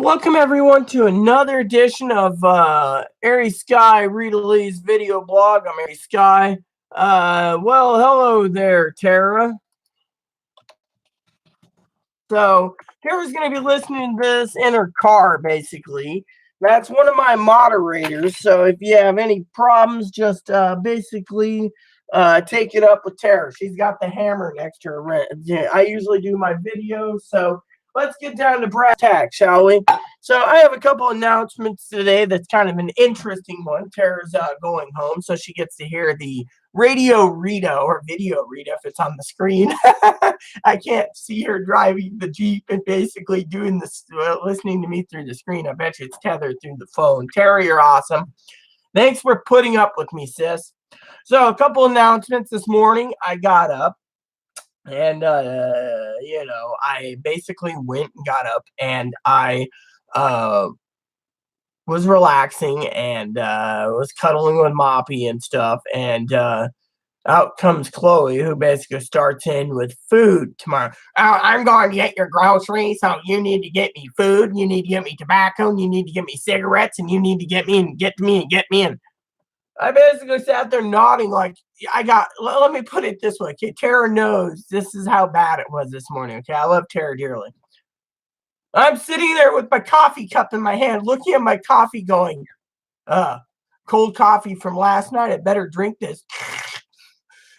Welcome everyone to another edition of Aries Sky Release video blog. I'm Aries Sky. Well, hello there, Tara. So Tara's going to be listening to this in her car, basically. That's one of my moderators. So if you have any problems, just basically take it up with Tara. She's got the hammer next to her. I usually do my videos, so let's get down to brass tacks, shall we? So I have a couple announcements today that's kind of an interesting one. Tara's going home, so she gets to hear the radio Rita or video Rita if it's on the screen. I can't see her driving the Jeep and basically doing this, listening to me through the screen. I bet you it's tethered through the phone. Tara, you're awesome. Thanks for putting up with me, sis. So a couple announcements this morning. I got up. And, I basically went and got up and I was relaxing and was cuddling with Moppy and stuff. And out comes Chloe, who basically starts in with food tomorrow. Oh, I'm going to get your groceries, so you need to get me food. You need to get me tobacco. And you need to get me cigarettes. And you need to get me and get me and get me in. I basically sat there nodding like let me put it this way. Okay, Tara knows this is how bad it was this morning. Okay, I love Tara dearly. I'm sitting there with my coffee cup in my hand, looking at my coffee going, cold coffee from last night. I better drink this.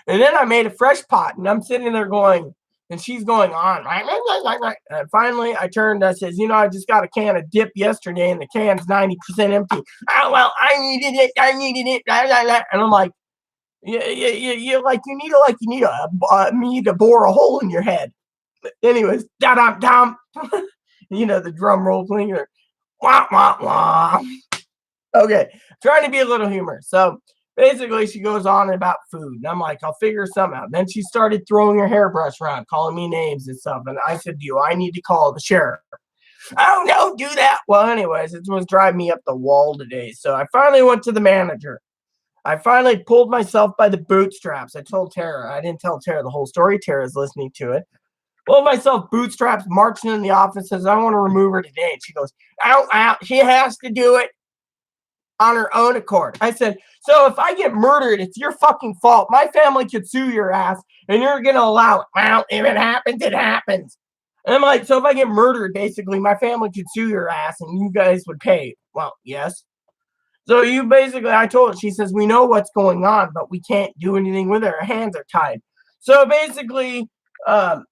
And then I made a fresh pot, and I'm sitting there going, and she's going on. And finally, I turned. I says, I just got a can of dip yesterday, and the can's 90% empty. Oh, well, I needed it. And I'm like, you need me to bore a hole in your head. Anyways, da-dum-dum. The drum roll thing. Wah, wah, wah. Okay, trying to be a little humor. So basically, she goes on about food. And I'm like, I'll figure something out. Then she started throwing her hairbrush around, calling me names and stuff. And I said, do I need to call the sheriff? Oh, no, do that. Well, anyways, it was driving me up the wall today. So I finally went to the manager. I finally pulled myself by the bootstraps. I told Tara. I didn't tell Tara the whole story. Tara's listening to it. Pulled myself bootstraps, marching in the office, says, I want to remove her today. And she goes, out. She has to do it on her own accord. I said, so if I get murdered, it's your fucking fault. My family could sue your ass, and you're going to allow it. Well, if it happens, it happens. And I'm like, so if I get murdered, basically, my family could sue your ass, and you guys would pay. Well, yes. So I told her, she says, we know what's going on, but we can't do anything with her. Her hands are tied. So basically, so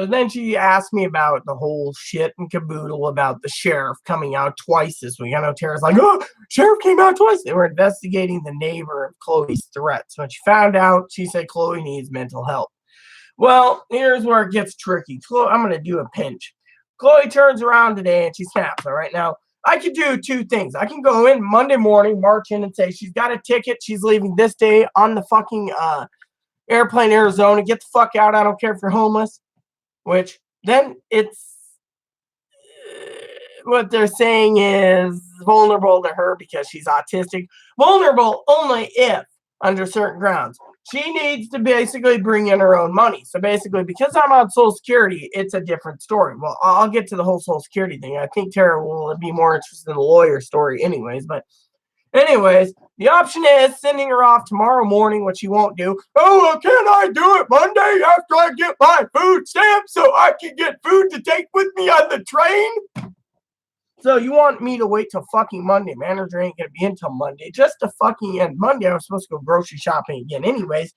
then she asked me about the whole shit and caboodle about the sheriff coming out twice this week. I know Tara's like, oh, sheriff came out twice. They were investigating the neighbor of Chloe's threats. When she found out, she said Chloe needs mental help. Well, here's where it gets tricky. I'm going to do a pinch. Chloe turns around today and she snaps. All right, now, I could do two things. I can go in Monday morning, march in and say she's got a ticket. She's leaving this day on the fucking airplane, Arizona. Get the fuck out. I don't care if you're homeless. Which then it's what they're saying is vulnerable to her because she's autistic. Vulnerable only if under certain grounds. She needs to basically bring in her own money. So basically, because I'm on Social Security, it's a different story. Well, I'll get to the whole Social Security thing. I think Tara will be more interested in the lawyer story anyways. But anyways, the option is sending her off tomorrow morning, which she won't do. Oh, well, can I do it Monday after I get my food stamp so I can get food to take with me on the train? So you want me to wait till fucking Monday? Manager ain't going to be in till Monday. Just to fucking end Monday. I was supposed to go grocery shopping again anyways.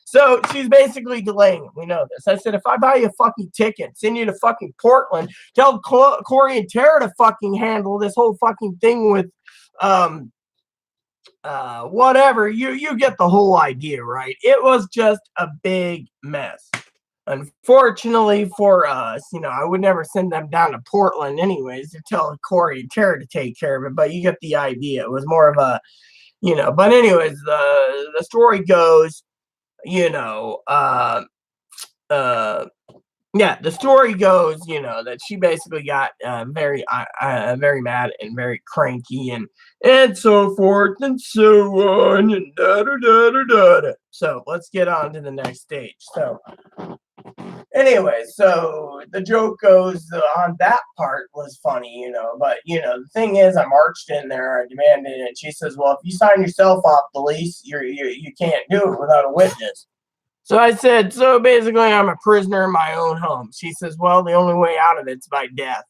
So she's basically delaying it. We know this. I said, if I buy you a fucking ticket, send you to fucking Portland, tell Corey and Tara to fucking handle this whole fucking thing with whatever, you get the whole idea, right? It was just a big mess. Unfortunately for us, I would never send them down to Portland anyways to tell Corey and Tara to take care of it, but you get the idea. It was more of a, but anyways, the story goes, the story goes, that she basically got very mad and very cranky and so forth and so on and da da da da da. So let's get on to the next stage. So Anyway, so the joke goes on that part was funny, but the thing is, I marched in there, I demanded it. And she says, "Well, if you sign yourself off the lease, you can't do it without a witness." So I said, "So basically, I'm a prisoner in my own home." She says, "Well, the only way out of it's by death."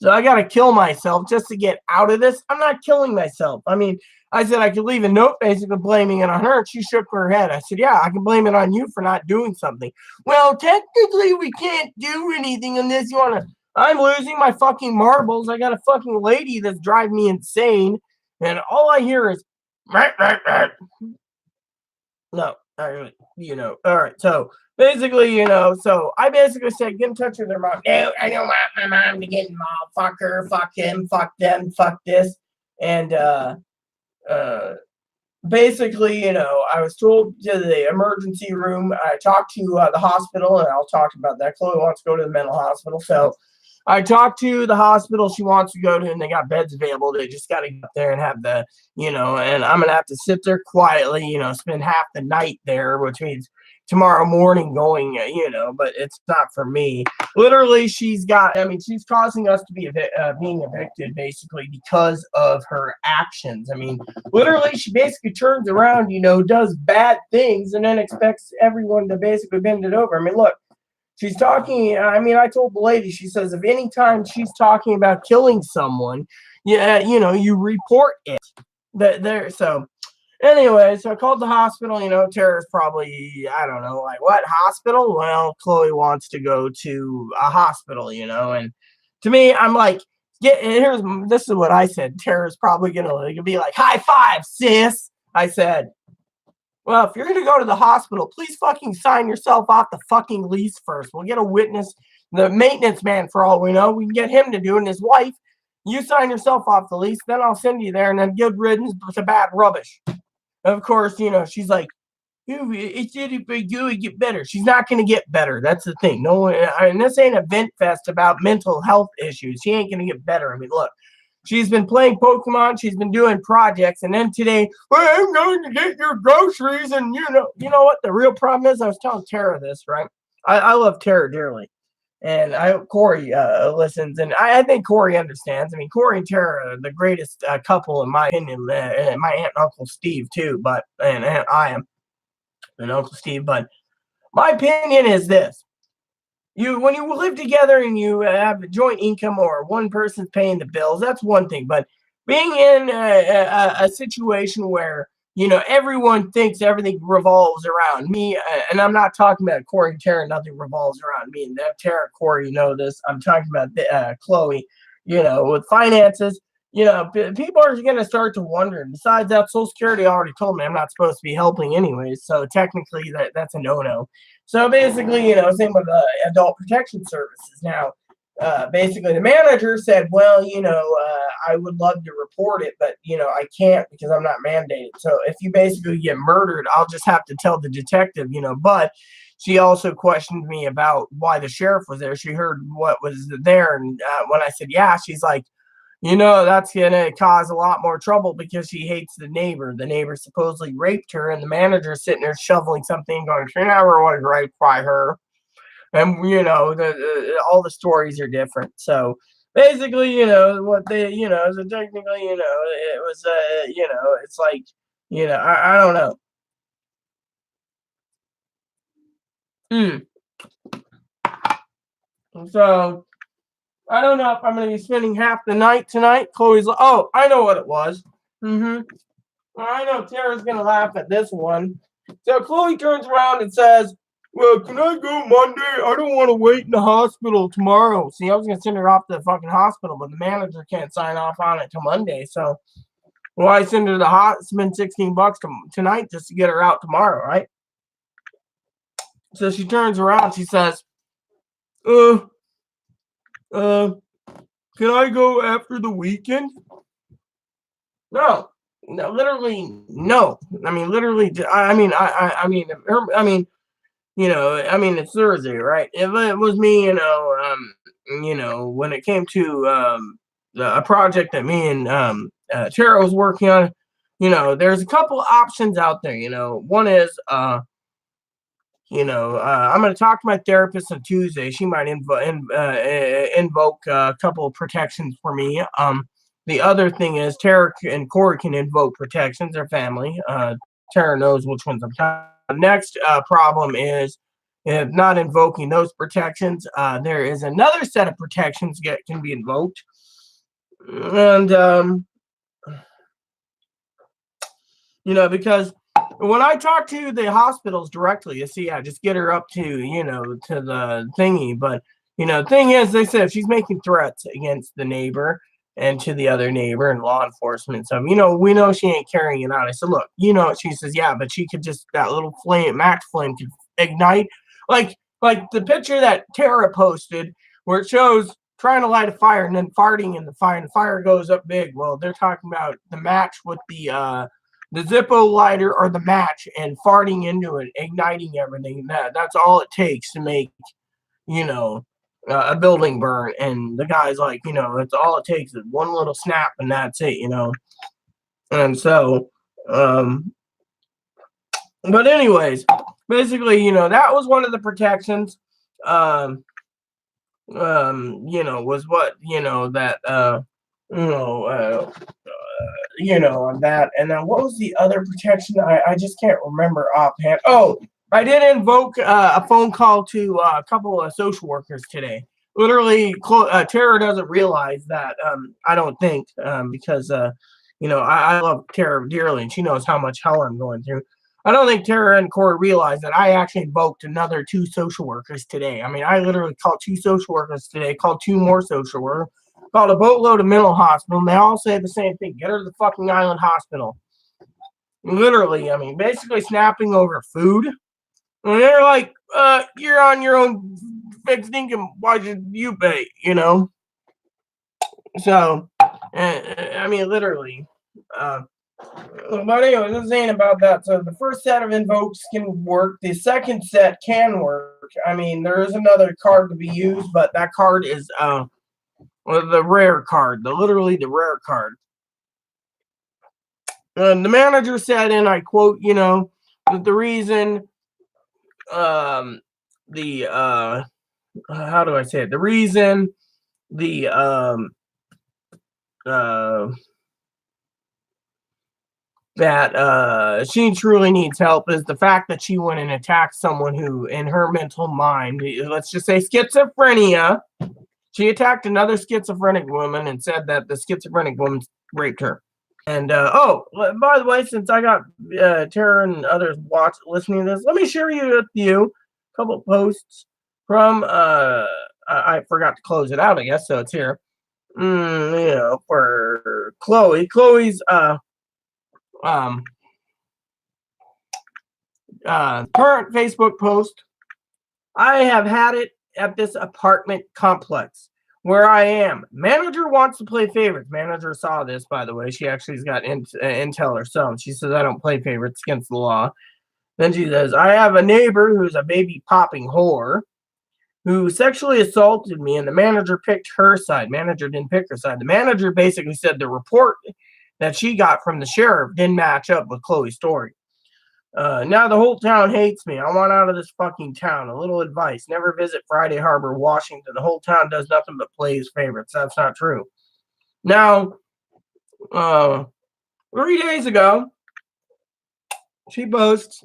So I got to kill myself just to get out of this. I'm not killing myself. I mean, I said I could leave a note basically blaming it on her. And she shook her head. I said, "Yeah, I can blame it on you for not doing something." "Well, technically, we can't do anything on this. You want to? I'm losing my fucking marbles. I got a fucking lady that's driving me insane. And all I hear is, "Rat, rat, rat." No, not really. All right. So basically, so I basically said, get in touch with their mom. "No, I don't want my mom to get involved. Fuck her, fuck him, fuck them, fuck this." And uh, basically, I was told to the emergency room. I talked to the hospital, and I'll talk about that. Chloe wants to go to the mental hospital. So I talked to the hospital she wants to go to, and they got beds available. They just got to get there and have and I'm going to have to sit there quietly, spend half the night there, which means tomorrow morning going, but it's not for me. Literally, she's causing us to be being evicted basically because of her actions. I mean, literally, she basically turns around, does bad things and then expects everyone to basically bend it over. I mean, look. She's talking. I mean, I told the lady, she says, if any time she's talking about killing someone, yeah, you report it. That there. So, anyway, so I called the hospital. Tara's probably, I don't know, like, what hospital? Well, Chloe wants to go to a hospital, and to me, I'm like, this is what I said. Tara's probably gonna be like, high five, sis. I said, well, if you're going to go to the hospital, please fucking sign yourself off the fucking lease first. We'll get a witness, the maintenance man, for all we know. We can get him to do it, and his wife. You sign yourself off the lease, then I'll send you there, and then good riddance to bad rubbish. Of course, she's like, it said if I do, it get better. She's not going to get better. That's the thing. No, and this ain't a vent fest about mental health issues. She ain't going to get better. I mean, look. She's been playing Pokemon. She's been doing projects, and then today, well, I'm going to get your groceries, and you know what the real problem is. I was telling Tara this, right? I love Tara dearly, and I hope Corey listens, and I think Corey understands. I mean, Corey and Tara are the greatest couple in my opinion. And my aunt and Uncle Steve too, and I am and Uncle Steve. But my opinion is this: when you live together and you have a joint income or one person's paying the bills, that's one thing. But being in a situation where everyone thinks everything revolves around me, and I'm not talking about Corey and Tara, nothing revolves around me. And Tara, Corey, this. I'm talking about Chloe. With finances, people are going to start to wonder. And besides that, Social Security already told me I'm not supposed to be helping anyways, so technically that's a no-no. So basically, same with adult protection services. Now, basically, the manager said, well, I would love to report it, but, I can't because I'm not mandated. So if you basically get murdered, I'll just have to tell the detective, but she also questioned me about why the sheriff was there. She heard what was there. And when I said, yeah, she's like, that's going to cause a lot more trouble because she hates the neighbor. The neighbor supposedly raped her, and the manager's sitting there shoveling something, going, she never was raped by her. And, all the stories are different. So basically, what they, so technically, it was, it's like, I don't know. So I don't know if I'm going to be spending half the night tonight. Chloe's like, oh, I know what it was. I know Tara's going to laugh at this one. So Chloe turns around and says, well, can I go Monday? I don't want to wait in the hospital tomorrow. See, I was going to send her off to the fucking hospital, but the manager can't sign off on it till Monday. So, I send her to the hospital, spend $16 tonight just to get her out tomorrow, right? So she turns around. She says, can I go after the weekend? No, literally, no. I mean, literally, I mean, it's Thursday, right? If it was me, when it came to a project that me and Tara was working on, there's a couple options out there. One is I'm going to talk to my therapist on Tuesday. She might invoke a couple of protections for me. The other thing is Tara and Corey can invoke protections. Their family. Tara knows which ones I'm talking about. Next problem is not invoking those protections. There is another set of protections that can be invoked. And, because when I talk to the hospitals directly, you see, I just get her up to, to the thingy. But, thing is, they said if she's making threats against the neighbor and to the other neighbor and law enforcement and stuff, we know she ain't carrying it out. I said, look, she says, yeah, but she could just, that little match flame could ignite. Like the picture that Tara posted where it shows trying to light a fire and then farting in the fire and the fire goes up big. Well, they're talking about the match with the Zippo lighter or the match and farting into it, igniting everything. That's all it takes to make, a building burn. And the guy's like, it's all it takes is one little snap and that's it, And so, but anyways, basically, that was one of the protections. Was what, that, on that. And then what was the other protection? I just can't remember offhand. Oh, I did invoke a phone call to a couple of social workers today. Literally, Tara doesn't realize that. I don't think, because, I love Tara dearly and she knows how much hell I'm going through. I don't think Tara and Corey realize that I actually invoked another 2 social workers today. I mean, I literally called 2 social workers today, called 2 more social workers, called a boatload of mental hospital, and they all say the same thing. Get her to the fucking island hospital. Literally, I mean, basically snapping over food. And they're like, you're on your own fixed income. Why should you pay, So, I mean, literally. But anyway, this ain't about that. So the first set of invokes can work. The second set can work. I mean, there is another card to be used, but that card is the rare card, literally the rare card. And the manager said, and I quote, that the reason, how do I say it? The reason that she truly needs help is the fact that she went and attacked someone who, in her mental mind, let's just say schizophrenia, she attacked another schizophrenic woman and said that the schizophrenic woman raped her. And by the way, since I got Tara and others listening to this, let me share with you a couple posts from I forgot to close it out, I guess, so it's here. For Chloe. Chloe's current Facebook post. I have had it at this apartment complex where I am. Manager wants to play favorites. Manager saw this, by the way. She actually's got intel herself. She says, I don't play favorites against the law. Then she says, I have a neighbor who's a baby popping whore who sexually assaulted me, and the manager picked her side. Manager didn't pick her side. The manager basically said the report that she got from the sheriff didn't match up with Chloe's story. Now the whole town hates me. I want out of this fucking town. A little advice. Never visit Friday Harbor, Washington. The whole town does nothing but play his favorites. That's not true. Now, 3 days ago, she boasts,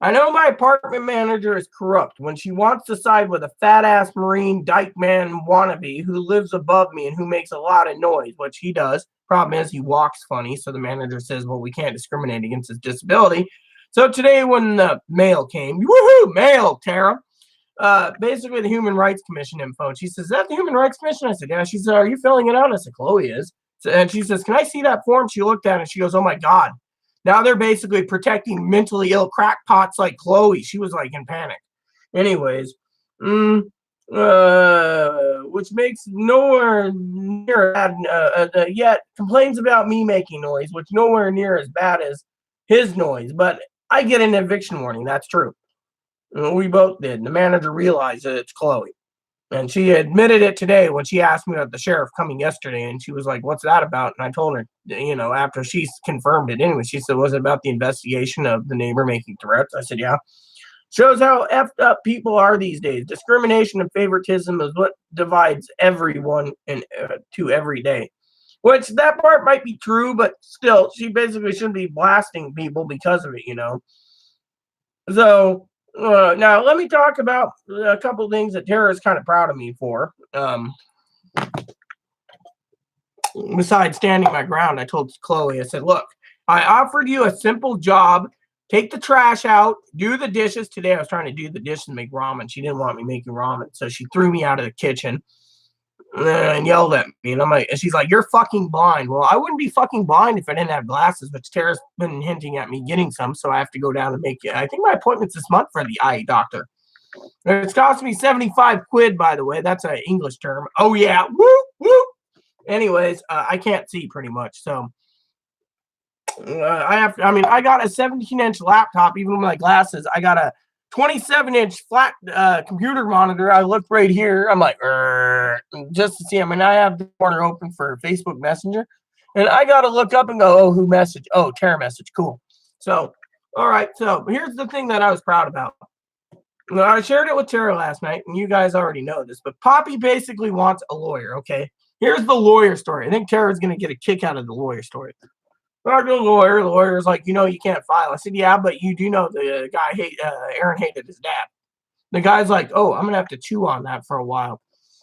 I know my apartment manager is corrupt when she wants to side with a fat-ass Marine dyke man wannabe who lives above me and who makes a lot of noise, which he does. Problem is he walks funny, so the manager says, well, we can't discriminate against his disability. So today when the mail came, woohoo, mail, Tara, basically the Human Rights Commission info. And she says, is that the Human Rights Commission? I said, yeah. She said, are you filling it out? I said, Chloe is. And she says, can I see that form? She looked at it and she goes, oh my God. Now they're basically protecting mentally ill crackpots like Chloe. She was like in panic. Anyways, which makes nowhere near yet complains about me making noise, which nowhere near as bad as his noise. But I get an eviction warning. That's true. We both did. And the manager realized that it's Chloe. And she admitted it today when she asked me about the sheriff coming yesterday. And she was like, what's that about? And I told her, after she's confirmed it anyway, she said, was it about the investigation of the neighbor making threats? I said, yeah. Shows how effed up people are these days. Discrimination and favoritism is what divides everyone and to every day. Which that part might be true, but still, she basically shouldn't be blasting people because of it. So now let me talk about a couple things that Tara is kind of proud of me for. Besides standing my ground, I told Chloe, I said, look, I offered you a simple job. Take the trash out, do the dishes. Today I was trying to do the dishes and make ramen. She didn't want me making ramen, so she threw me out of the kitchen and yelled at me. And she's like, you're fucking blind. Well, I wouldn't be fucking blind if I didn't have glasses, but Tara's been hinting at me getting some, so I have to go down and make it. I think my appointment's this month for the eye doctor. It's cost me 75 quid, by the way. That's an English term. Oh, yeah. Woo, woo. Anyways, I can't see pretty much, so I got a 17-inch laptop, even with my glasses. I got a 27-inch flat computer monitor. I look right here. I'm like, just to see. I have the corner open for Facebook Messenger, and I got to look up and go, oh, who messaged? Oh, Tara message. Cool. So, all right. So here's the thing that I was proud about. I shared it with Tara last night, and you guys already know this, but Poppy basically wants a lawyer, okay? Here's the lawyer story. I think Tara's going to get a kick out of the lawyer story. Talk to the lawyer. The lawyer's like, you can't file. I said, yeah, but you do know the guy Aaron hated his dad. The guy's like, oh, I'm going to have to chew on that for a while.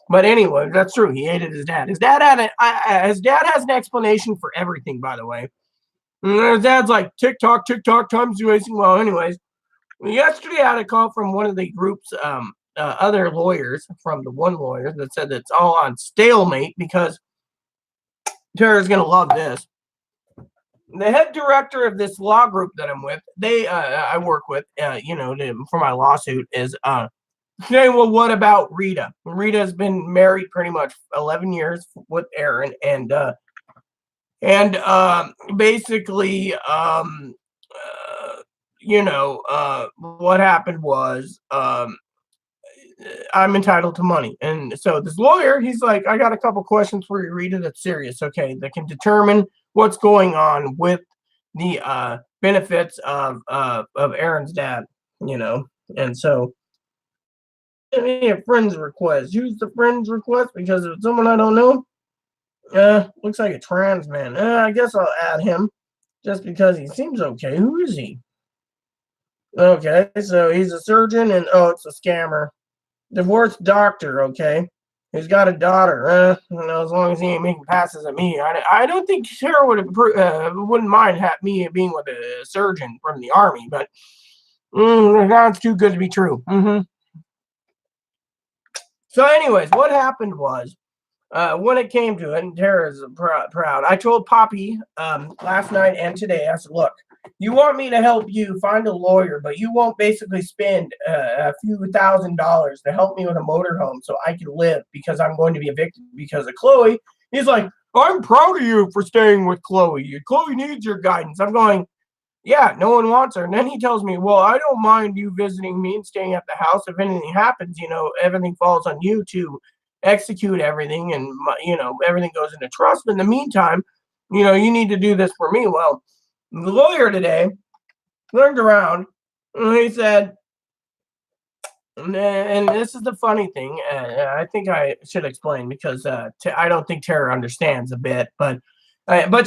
But anyway, that's true. He hated his dad. His dad has an explanation for everything, by the way. And his dad's like, tick-tock, time's wasting. Well, anyways, yesterday I had a call from one of the group's other lawyers, from the one lawyer that said that it's all on stalemate because Tara's going to love this. The head director of this law group that I'm with, I work with, for my lawsuit is saying, well, what about Rita? Rita's been married pretty much 11 years with Aaron, and basically, what happened was, I'm entitled to money. And so this lawyer, he's like, I got a couple questions for you, Rita, that's serious, okay, that can determine what's going on with the benefits of Aaron's dad, And so sent me a friend's request. Use the friend's request because if it's someone I don't know, looks like a trans man. I guess I'll add him just because he seems okay. Who is he? Okay, so he's a surgeon, and it's a scammer. Divorced doctor, okay. He's got a daughter. As long as he ain't making passes at me, I don't think Sarah wouldn't mind me being with a surgeon from the army, but that's too good to be true. So, anyways, what happened was when it came to it, and Tara's proud. I told Poppy last night and today. I said, look. You want me to help you find a lawyer, but you won't basically spend a few $1,000s to help me with a motorhome so I can live because I'm going to be evicted because of Chloe. He's like, I'm proud of you for staying with Chloe. Chloe needs your guidance. I'm going, yeah, no one wants her. And then he tells me, well, I don't mind you visiting me and staying at the house. If anything happens, everything falls on you to execute everything and, everything goes into trust. But in the meantime, you need to do this for me. Well, the lawyer today turned around and he said, and this is the funny thing, I think I should explain because I don't think Tara understands a bit, but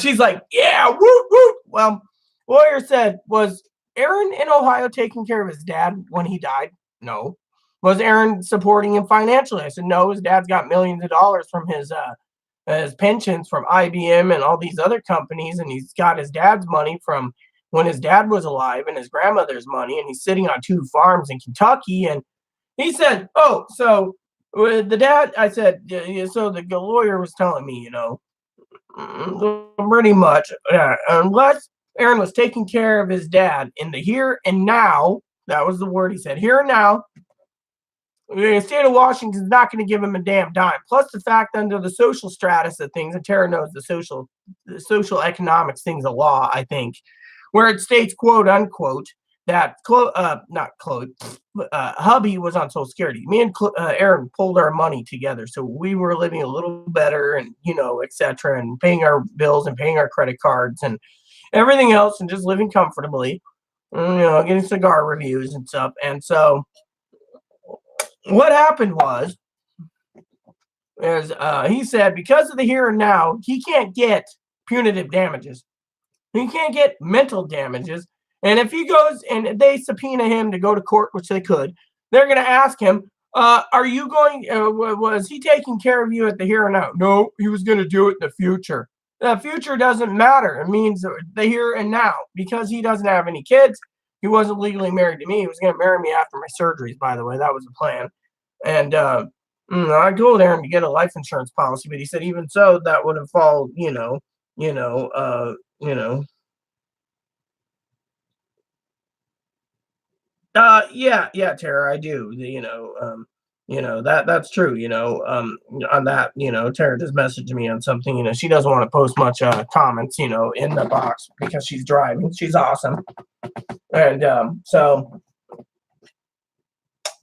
she's like, yeah, woo, woo. Well, lawyer said, was Aaron in Ohio taking care of his dad when he died? No. Was Aaron supporting him financially? I said, no, his dad's got millions of dollars from his pensions from IBM and all these other companies, and he's got his dad's money from when his dad was alive and his grandmother's money, and he's sitting on 2 farms in Kentucky. And he said, oh, so the dad, I said, so the lawyer was telling me, pretty much, unless Aaron was taking care of his dad in the here and now, that was the word he said, here and now, the state of Washington is not going to give him a damn dime. Plus the fact under the social stratus of things, and Tara knows the social economics things of law, I think, where it states, quote unquote, that hubby was on Social Security. Me and Aaron pulled our money together, so we were living a little better, and etc., and paying our bills and paying our credit cards and everything else, and just living comfortably. getting cigar reviews and stuff. And so what happened was, is he said because of the here and now, he can't get punitive damages. He can't get mental damages. And if he goes and they subpoena him to go to court, which they could, they're going to ask him, are you going, was he taking care of you at the here and now? No, he was going to do it in the future. The future doesn't matter. It means the here and now. Because he doesn't have any kids, he wasn't legally married to me. He was going to marry me after my surgeries, by the way. That was the plan. And I told Aaron to get a life insurance policy, but he said even so, that would have fallen, you know. Yeah, Tara, I do. That's true. On that, Tara just messaged me on something. She doesn't want to post much comments, in the box because she's driving. She's awesome, and so.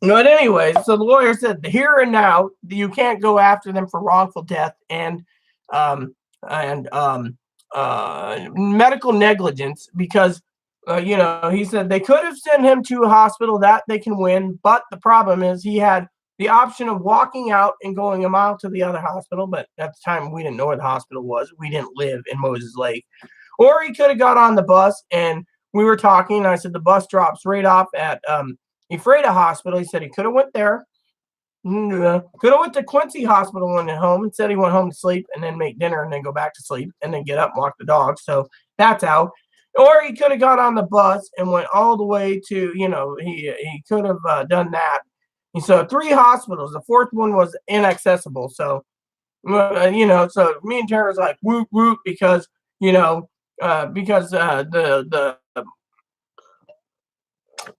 But anyway, so the lawyer said the here and now you can't go after them for wrongful death and medical negligence because he said they could have sent him to a hospital that they can win, but the problem is he had the option of walking out and going a mile to the other hospital, but at the time we didn't know where the hospital was. We didn't live in Moses Lake. Or he could have got on the bus and we were talking and I said the bus drops right off at Ephrata Hospital. He said he could have went there. Could have went to Quincy Hospital and went home and said he went home to sleep and then make dinner and then go back to sleep and then get up and walk the dog. So that's out. Or he could have got on the bus and went all the way to, he could have done that. And so 3 hospitals. The 4th one was inaccessible. So, so me and Tara was like, whoop, whoop, because,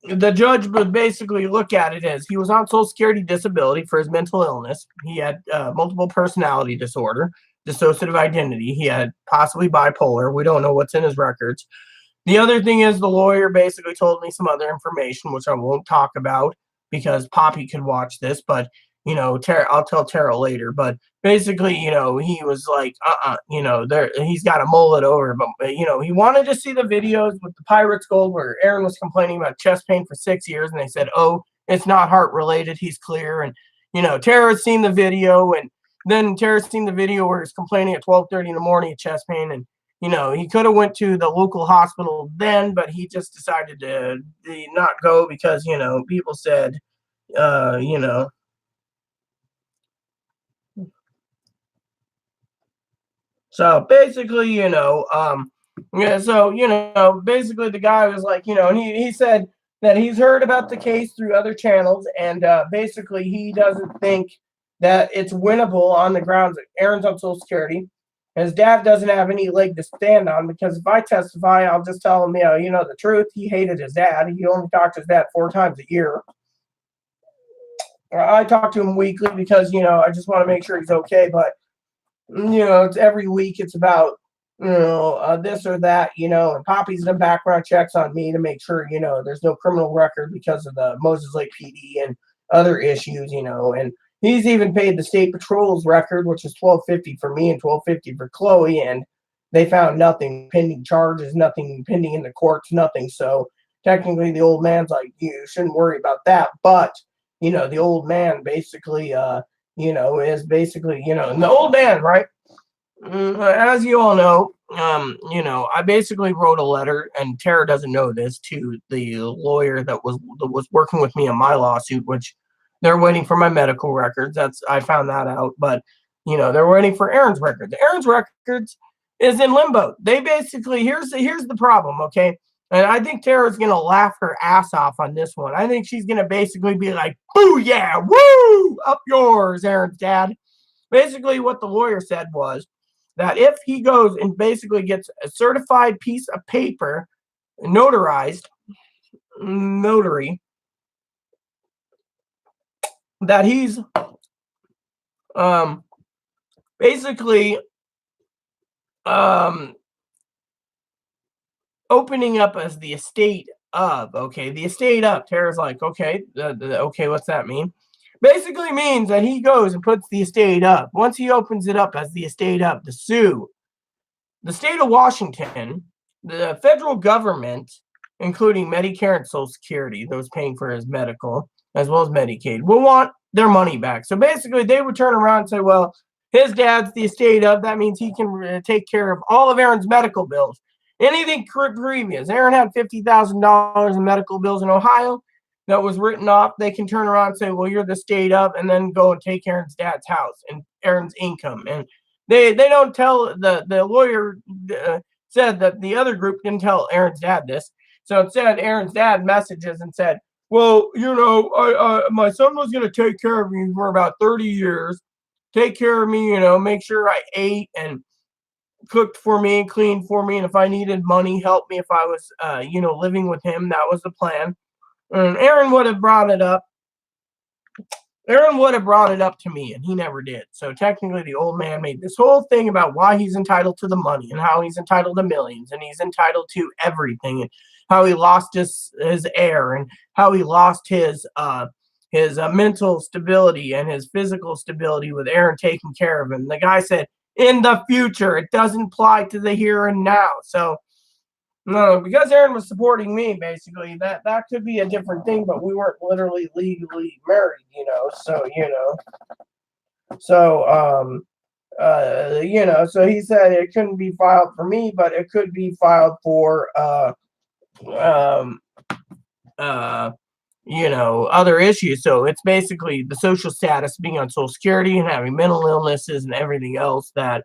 the judge would basically look at it as he was on Social Security disability for his mental illness. He had multiple personality disorder, dissociative identity. He had possibly bipolar. We don't know what's in his records. The other thing is the lawyer basically told me some other information, which I won't talk about because Poppy could watch this, but Tara, I'll tell Tara later. But basically, he was like, he's got a mullet over, but he wanted to see the videos with the Pirates Gold where Aaron was complaining about chest pain for 6 years, and they said, oh, it's not heart related, he's clear. And Tara's seen the video, and then Tara's seen the video where he's complaining at 12:30 in the morning of chest pain, and he could have went to the local hospital then, but he just decided to not go because people said, So basically, basically the guy was like, and he said that he's heard about the case through other channels, and basically he doesn't think that it's winnable on the grounds that Aaron's on Social Security. His dad doesn't have any leg to stand on because if I testify, I'll just tell him, the truth. He hated his dad. He only talked to his dad 4 times a year. I talk to him weekly because, I just want to make sure he's okay, but it's every week. It's about, this or that, and Poppy's done background checks on me to make sure, there's no criminal record because of the Moses Lake PD and other issues, and he's even paid the state patrol's record, which is $12.50 for me and $12.50 for Chloe, and they found nothing pending charges, nothing pending in the courts, nothing. So technically the old man's like, you shouldn't worry about that. But, the old man basically, is basically, and the old man, right? As you all know, I basically wrote a letter, and Tara doesn't know this, to the lawyer that was working with me on my lawsuit, which they're waiting for my medical records. I found that out, but they're waiting for Aaron's records. Aaron's records is in limbo. They basically here's the problem, okay? And I think Tara's gonna laugh her ass off on this one. I think she's gonna basically be like, "Boo yeah, woo, up yours, Aaron's dad." Basically, what the lawyer said was that if he goes and basically gets a certified piece of paper, notarized, notary, that he's basically opening up as the estate of, okay, the estate of. Tara's like, okay, okay, what's that mean? Basically means that he goes and puts the estate up. Once he opens it up as the estate of, to sue the state of Washington, the federal government, including Medicare and Social Security, those paying for his medical, as well as Medicaid, will want their money back. So basically, they would turn around and say, well, his dad's the estate of, that means he can take care of all of Aaron's medical bills. Anything previous. Aaron had $50,000 in medical bills in Ohio that was written off. They can turn around and say, well, you're the state of, and then go and take Aaron's dad's house and Aaron's income. And they don't tell, the lawyer said that the other group didn't tell Aaron's dad this. So instead, Aaron's dad messages and said, well, my son was going to take care of me for about 30 years, take care of me, make sure I ate and cooked for me, cleaned for me, and if I needed money, help me if I was, living with him. That was the plan. And Aaron would have brought it up. Aaron would have brought it up to me, and he never did. So technically, the old man made this whole thing about why he's entitled to the money and how he's entitled to millions and he's entitled to everything, and how he lost his heir and how he lost his mental stability and his physical stability with Aaron taking care of him. The guy said, in the future, it doesn't apply to the here and now. So no, because Aaron was supporting me, basically, that could be a different thing, but we weren't literally legally married, so, so he said it couldn't be filed for me, but it could be filed for, other issues. So it's basically the social status, being on Social Security and having mental illnesses and everything else that,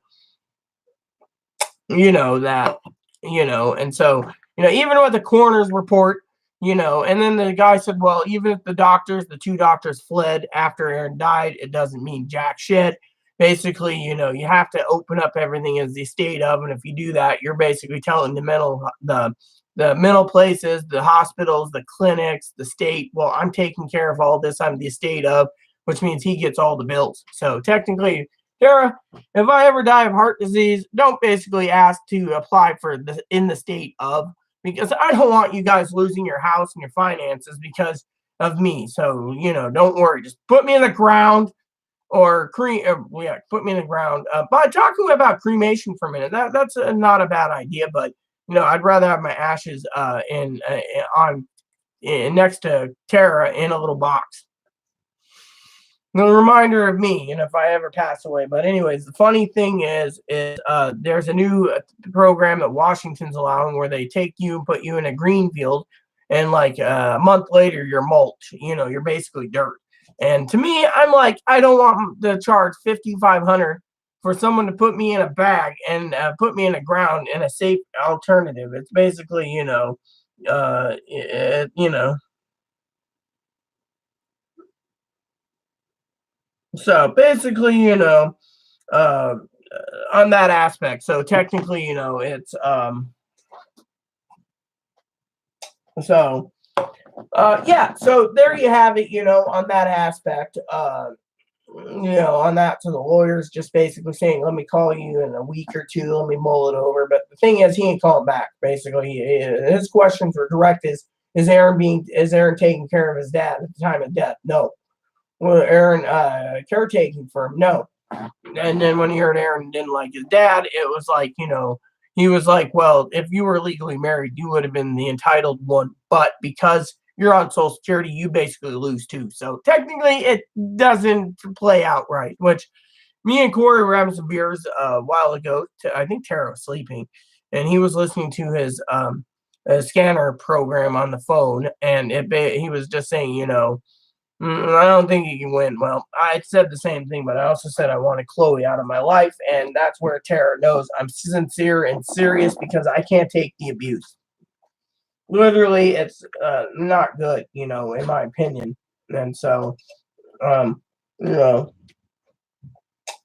and so, even with the coroner's report, and then the guy said, well, even if the two doctors fled after Aaron died, it doesn't mean jack shit. Basically, you have to open up everything as the estate of, and if you do that, you're basically telling the mental places, the hospitals, the clinics, the state, well, I'm taking care of all this, I'm the estate of, which means he gets all the bills. So technically, Tara, if I ever die of heart disease, don't basically ask to apply for in the state of, because I don't want you guys losing your house and your finances because of me. So, don't worry. Just put me in the ground or put me in the ground. But talking about cremation for a minute, that's not a bad idea, but, I'd rather have my ashes next to Tara in a little box. A reminder of me, and if I ever pass away. But anyways, the funny thing is there's a new program that Washington's allowing where they take you and put you in a green field, and like a month later you're mulch. You're basically dirt. And to me, I'm like, I don't want to charge $5,500 for someone to put me in a bag and put me in the ground in a safe alternative. It's basically, So basically, on that aspect. So technically, it's yeah. So there you have it. On that aspect. On that, to the lawyers just basically saying, let me call you in a week or two, let me mull it over. But the thing is, he ain't calling back. Basically, his questions were direct: is Aaron taking care of his dad at the time of death? No. Well, Aaron caretaking for him? No. And then when he heard Aaron didn't like his dad, it was like, he was like, well, if you were legally married, you would have been the entitled one, but because you're on Social Security, you basically lose too. So technically, it doesn't play out right. Which me and Corey were having some beers a while ago. I think Tara was sleeping, and he was listening to his scanner program on the phone, and he was just saying, I don't think he can win. Well, I said the same thing, but I also said I wanted Chloe out of my life, and that's where Tara knows I'm sincere and serious because I can't take the abuse. Literally, it's not good, in my opinion. And so, no,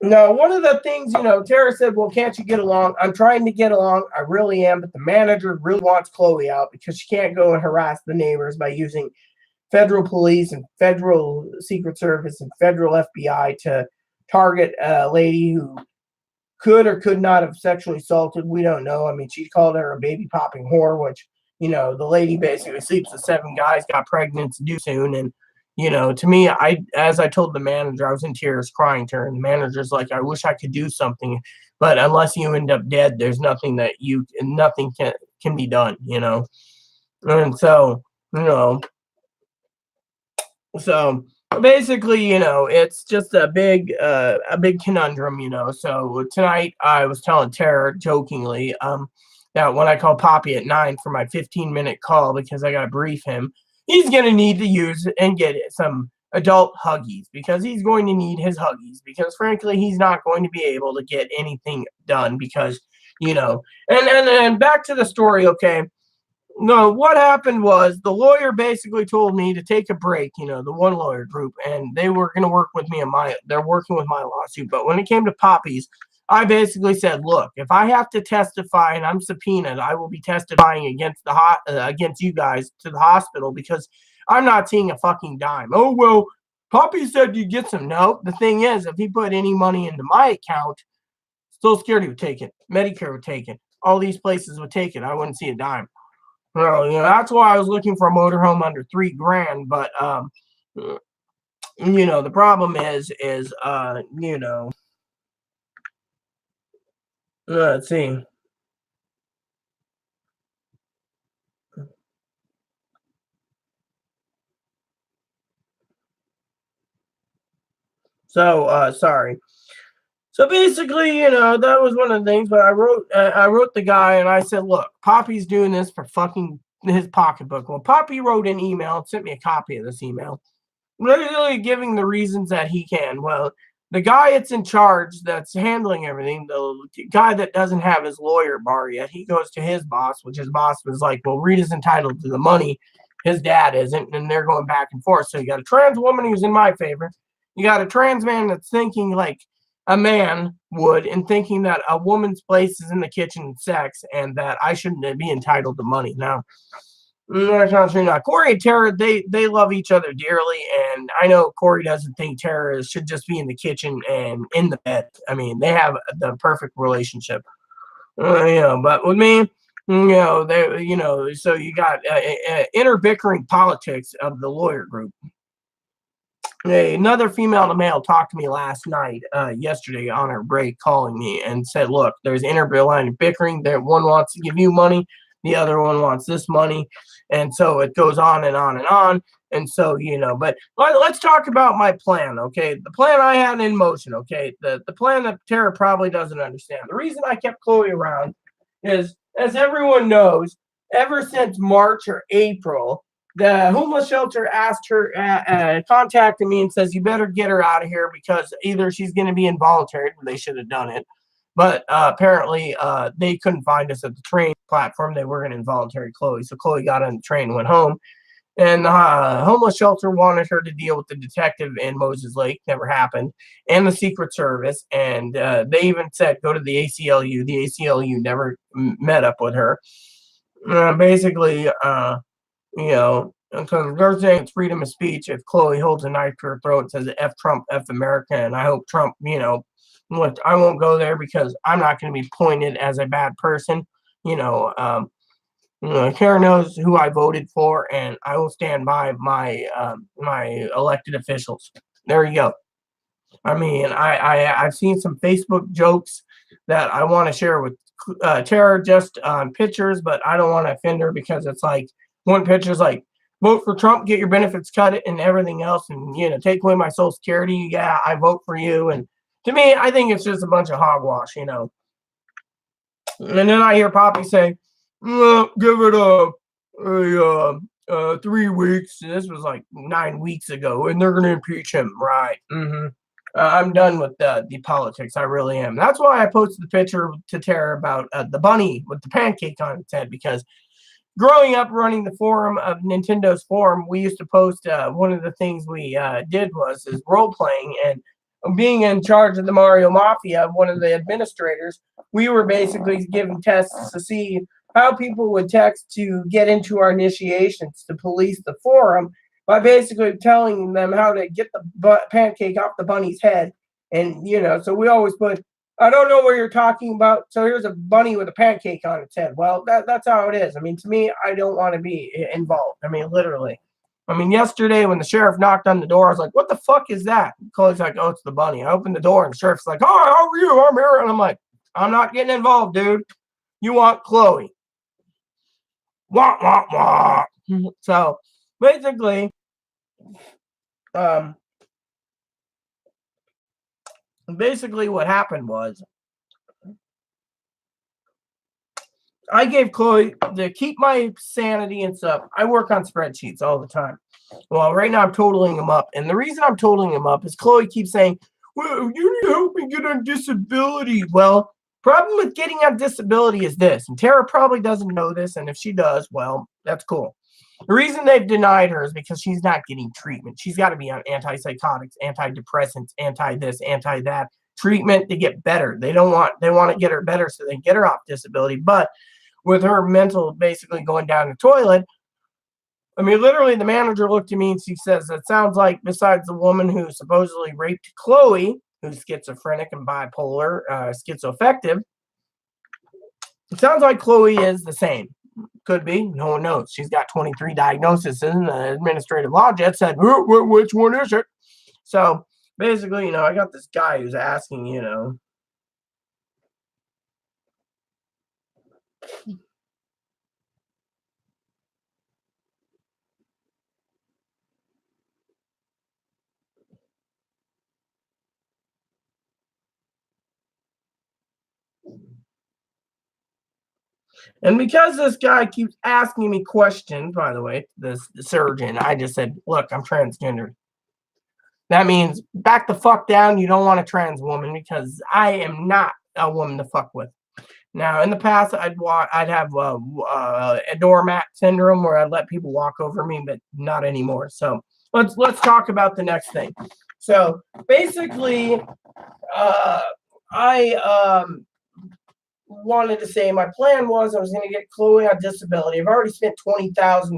one of the things, Tara said, well, can't you get along? I'm trying to get along. I really am, but the manager really wants Chloe out because she can't go and harass the neighbors by using federal police and federal Secret Service and federal FBI to target a lady who could or could not have sexually assaulted. We don't know. I mean, she called her a baby popping whore, which, the lady basically sleeps with 7 guys, got pregnant due soon. And, to me, as I told the manager, I was in tears crying to her. And the manager's like, I wish I could do something, but unless you end up dead, there's nothing can be done, And so, you know, so basically, it's just a big conundrum. So tonight I was telling Tara jokingly, that when I call Poppy at 9 for my 15-minute call because I gotta brief him, he's gonna need to use and get some adult huggies because he's going to need his huggies because frankly he's not going to be able to get anything done because and back to the story, okay. No, what happened was the lawyer basically told me to take a break, the one lawyer group, and they were going to work with me in they're working with my lawsuit. But when it came to Poppy's, I basically said, look, if I have to testify and I'm subpoenaed, I will be testifying against against you guys to the hospital because I'm not seeing a fucking dime. Oh, well, Poppy said you get some. No, the thing is, if he put any money into my account, Social Security would take it, Medicare would take it, all these places would take it. I wouldn't see a dime. Well, that's why I was looking for a motorhome under $3,000. But the problem is let's see. So sorry. So basically, that was one of the things. But I wrote the guy and I said, look, Poppy's doing this for fucking his pocketbook. Well, Poppy wrote an email and sent me a copy of this email, literally giving the reasons that he can. Well, the guy that's in charge, that's handling everything, the guy that doesn't have his lawyer bar yet, he goes to his boss, which his boss was like, well, Rita's entitled to the money. His dad isn't, and they're going back and forth. So you got a trans woman who's in my favor. You got a trans man that's thinking like a man would and thinking that a woman's place is in the kitchen and sex and that I shouldn't be entitled to money. Now, Corey and Tara, they love each other dearly, and I know Corey doesn't think Tara should just be in the kitchen and in the bed. I mean, they have the perfect relationship, But with me, so you got inner bickering politics of the lawyer group. Another female to male talked to me last night, yesterday on her break, calling me and said, "Look, there's inner bickering. That one wants to give you money, the other one wants this money." And so it goes on and on and on. And so, but let's talk about my plan, okay? The plan I had in motion, okay? The plan that Tara probably doesn't understand. The reason I kept Chloe around is, as everyone knows, ever since March or April, the homeless shelter asked her, contacted me and says, you better get her out of here because either she's going to be involuntary, they should have done it. But apparently they couldn't find us at the train platform. They were going to involuntary Chloe. So Chloe got on the train and went home. And the homeless shelter wanted her to deal with the detective in Moses Lake. Never happened. And the Secret Service. And they even said, go to the ACLU. The ACLU never met up with her. Basically, because they're saying it's freedom of speech if Chloe holds a knife to her throat and says F Trump, F America. And I hope Trump, look, I won't go there because I'm not going to be pointed as a bad person. Karen knows who I voted for, and I will stand by my my elected officials. There you go. I mean, I've seen some Facebook jokes that I want to share with Tara just on pictures, but I don't want to offend her because it's like one picture is like, vote for Trump, get your benefits cut it, and everything else, and take away my Social Security. Yeah, I vote for you. And to me, I think it's just a bunch of hogwash, And then I hear Poppy say, give it a 3 weeks. This was like 9 weeks ago, and they're going to impeach him, right? Mm-hmm. I'm done with the politics. I really am. That's why I posted the picture to Tara about the bunny with the pancake on its head, because growing up running the forum of Nintendo's forum, we used to post, one of the things we did was role playing, and being in charge of the Mario Mafia, one of the administrators, we were basically giving tests to see how people would text to get into our initiations to police the forum by basically telling them how to get the pancake off the bunny's head. And, so we always put, I don't know what you're talking about. So here's a bunny with a pancake on its head. Well, that's how it is. I mean, to me, I don't want to be involved. I mean, literally. I mean, yesterday when the sheriff knocked on the door, I was like, what the fuck is that? Chloe's like, oh, it's the bunny. I opened the door and the sheriff's like, oh, how are you? I'm here. And I'm like, I'm not getting involved, dude. You want Chloe. Wah, wah, wah. So basically, what happened was I gave Chloe to keep my sanity and stuff. I work on spreadsheets all the time. Well, right now I'm totaling them up. And the reason I'm totaling them up is Chloe keeps saying, well, you need to help me get on disability. Well, problem with getting on disability is this, and Tara probably doesn't know this, and if she does, well, that's cool. The reason they've denied her is because she's not getting treatment. She's got to be on antipsychotics, antidepressants, anti-this, anti-that treatment to get better. They want to get her better so they get her off disability. But with her mental basically going down the toilet, I mean, literally, the manager looked at me and she says, "It sounds like besides the woman who supposedly raped Chloe, who's schizophrenic and bipolar, schizoaffective, it sounds like Chloe is the same. Could be. No one knows. She's got 23 diagnoses, and the administrative law judge said, which one is it?" So basically, I got this guy who's asking, and because this guy keeps asking me questions, by the way, the surgeon, I just said, "Look, I'm transgender." That means back the fuck down. You don't want a trans woman because I am not a woman to fuck with. Now, in the past, I'd have a doormat syndrome where I'd let people walk over me, but not anymore. So let's talk about the next thing. So basically, I wanted to say my plan was I was going to get Chloe on disability. I've already spent $20,000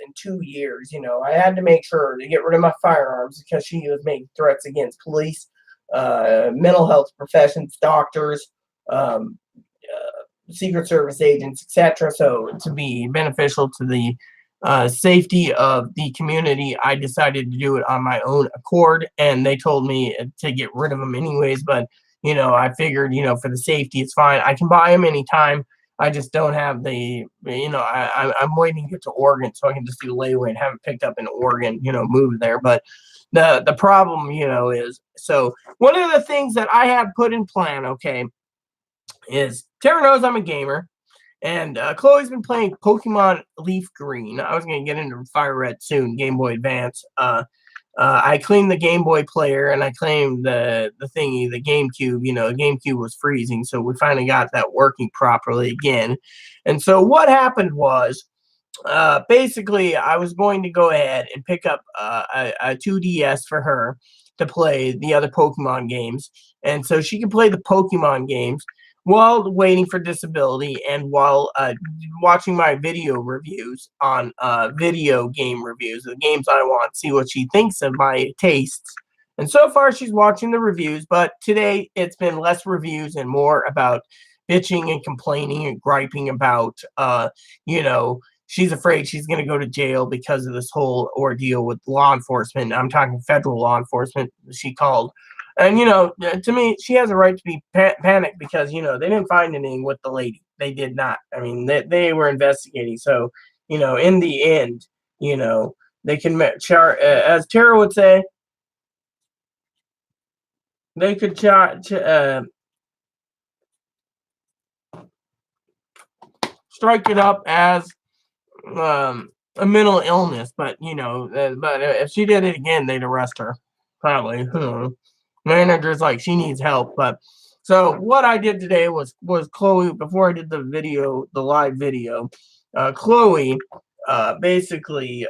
in 2 years. I had to make sure to get rid of my firearms because she was making threats against police, mental health professions, doctors, Secret Service agents, etc. So to be beneficial to the safety of the community, I decided to do it on my own accord, and they told me to get rid of them anyways. But I figured, for the safety, it's fine. I can buy them anytime. I just don't have the, I'm waiting to get to Oregon so I can just do layaway and have it picked up in Oregon, move there. But the problem, is, so one of the things that I had put in plan, okay, is Tara knows I'm a gamer, and Chloe's been playing Pokemon Leaf Green. I was going to get into Fire Red soon, Game Boy Advance. I claimed the Game Boy player, and I claimed the thingy, the GameCube. The GameCube was freezing, so we finally got that working properly again. And so what happened was, basically, I was going to go ahead and pick up a 2DS for her to play the other Pokemon games, and so she can play the Pokemon games while waiting for disability and while watching my video reviews on video game reviews, the games I want, see what she thinks of my tastes. And so far, she's watching the reviews, but today it's been less reviews and more about bitching and complaining and griping about, she's afraid she's going to go to jail because of this whole ordeal with law enforcement. I'm talking federal law enforcement, she called. And, to me, she has a right to be panicked because, they didn't find anything with the lady. They did not. I mean, they were investigating. So, in the end, they can, as Tara would say, they could strike it up as a mental illness. But, but if she did it again, they'd arrest her. Probably. Manager's like, she needs help. But so what I did today was Chloe, before I did the live video, Chloe basically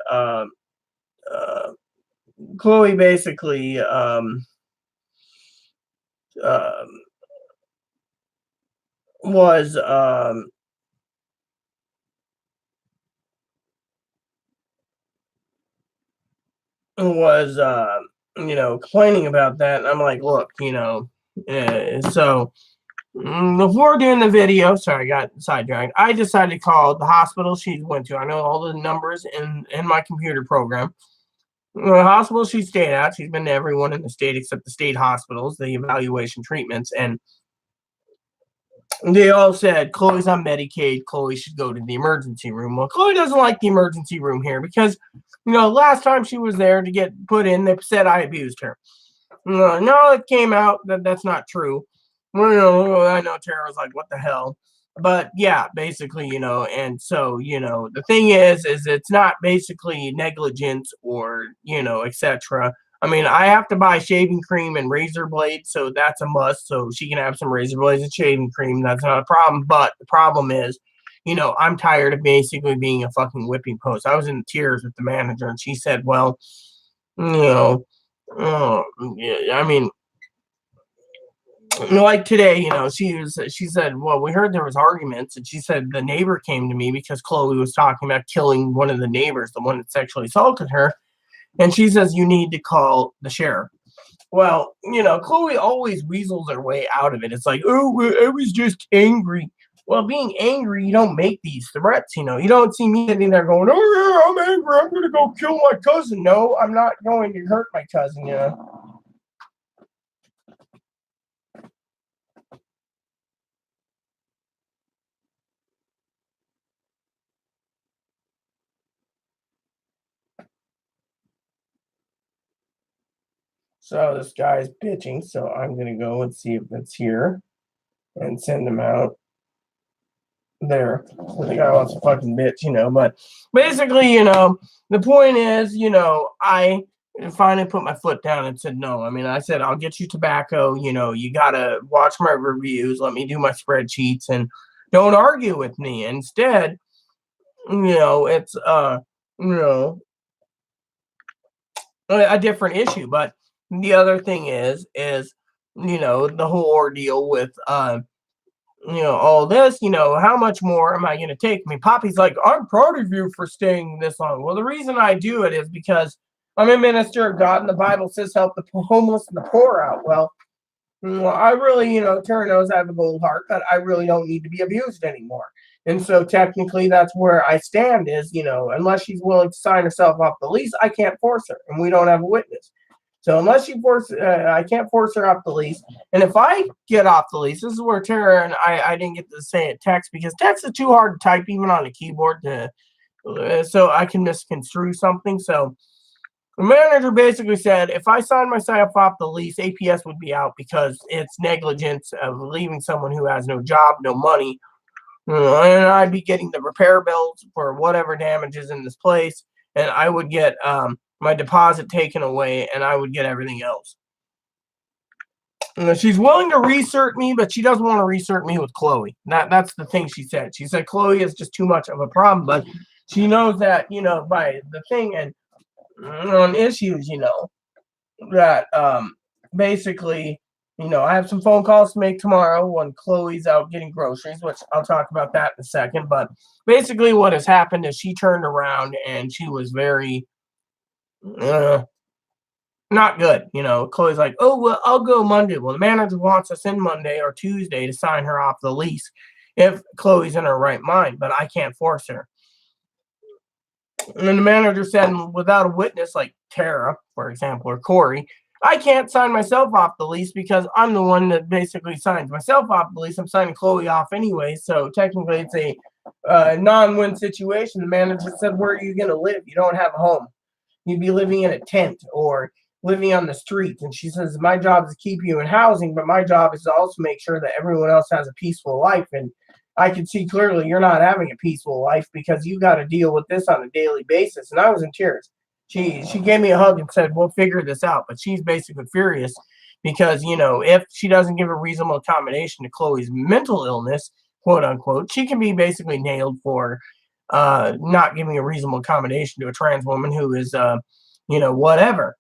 was complaining about that. And I'm like, look, so before doing the video, sorry, I got sidetracked. I decided to call the hospital she went to. I know all the numbers in my computer program. The hospital she stayed at, she's been to everyone in the state except the state hospitals, the evaluation treatments. And they all said Chloe's on Medicaid. Chloe should go to the emergency room. Well, Chloe doesn't like the emergency room here because, last time she was there to get put in, they said I abused her. No, it came out that that's not true. Well, I know Tara was like, what the hell? But yeah, basically, and so, the thing is it's not basically negligence or, etc. I mean, I have to buy shaving cream and razor blades, so that's a must. So she can have some razor blades and shaving cream. That's not a problem. But the problem is, I'm tired of basically being a fucking whipping post. I was in tears with the manager, and she said, well, you know, yeah, I mean, like today, she said, well, we heard there was arguments, and she said the neighbor came to me because Chloe was talking about killing one of the neighbors, the one that sexually assaulted her, and she says you need to call the sheriff. Well, Chloe always weasels her way out of it. It's like, oh, well, I was just angry. Well, being angry, you don't make these threats. You don't see me sitting there going, oh yeah, I'm angry, I'm gonna go kill my cousin. No, I'm not going to hurt my cousin. So this guy's bitching, so I'm gonna go and see if it's here and send him out there. So the guy wants to fucking bitch. But basically, the point is, I finally put my foot down and said no. I mean, I said I'll get you tobacco. You gotta watch my reviews, let me do my spreadsheets, and don't argue with me. Instead, it's you know a different issue. But the other thing is the whole ordeal with all this, how much more am I going to take? I mean, Poppy's like, I'm proud of you for staying this long. Well, the reason I do it is because I'm a minister of God, and the Bible says help the homeless and the poor out. Well, I really, Tara knows I have a gold heart, but I really don't need to be abused anymore. And so technically that's where I stand is, unless she's willing to sign herself off the lease, I can't force her, and we don't have a witness. So unless she I can't force her off the lease. And if I get off the lease, this is where Tara and I didn't get to say it text because text is too hard to type even on a keyboard so I can misconstrue something. So the manager basically said if I sign myself off the lease, APS would be out because it's negligence of leaving someone who has no job, no money, and I'd be getting the repair bills for whatever damages in this place, and I would get my deposit taken away, and I would get everything else. She's willing to recert me, but she doesn't want to recert me with Chloe. That's the thing she said. She said Chloe is just too much of a problem, but she knows that by the thing and on issues, that basically, I have some phone calls to make tomorrow when Chloe's out getting groceries, which I'll talk about that in a second. But basically, what has happened is she turned around and she was very not good. Chloe's like, oh, well, I'll go Monday. Well, the manager wants us in Monday or Tuesday to sign her off the lease if Chloe's in her right mind, but I can't force her. And then the manager said, without a witness like Tara, for example, or Corey, I can't sign myself off the lease because I'm the one that basically signs myself off the lease. I'm signing Chloe off anyway. So technically, it's a non-win situation. The manager said, where are you going to live? You don't have a home. You'd be living in a tent or living on the street. And she says, my job is to keep you in housing, but my job is to also make sure that everyone else has a peaceful life. And I can see clearly you're not having a peaceful life because you got to deal with this on a daily basis. And I was in tears. She gave me a hug and said, we'll figure this out. But she's basically furious because, if she doesn't give a reasonable accommodation to Chloe's mental illness, quote unquote, she can be basically nailed for not giving a reasonable accommodation to a trans woman who is, whatever.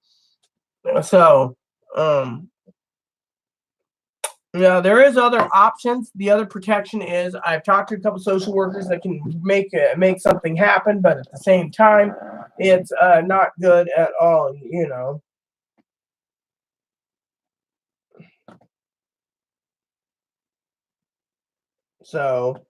So, yeah, there is other options. The other protection is I've talked to a couple social workers that can make something happen, but at the same time, it's not good at all. So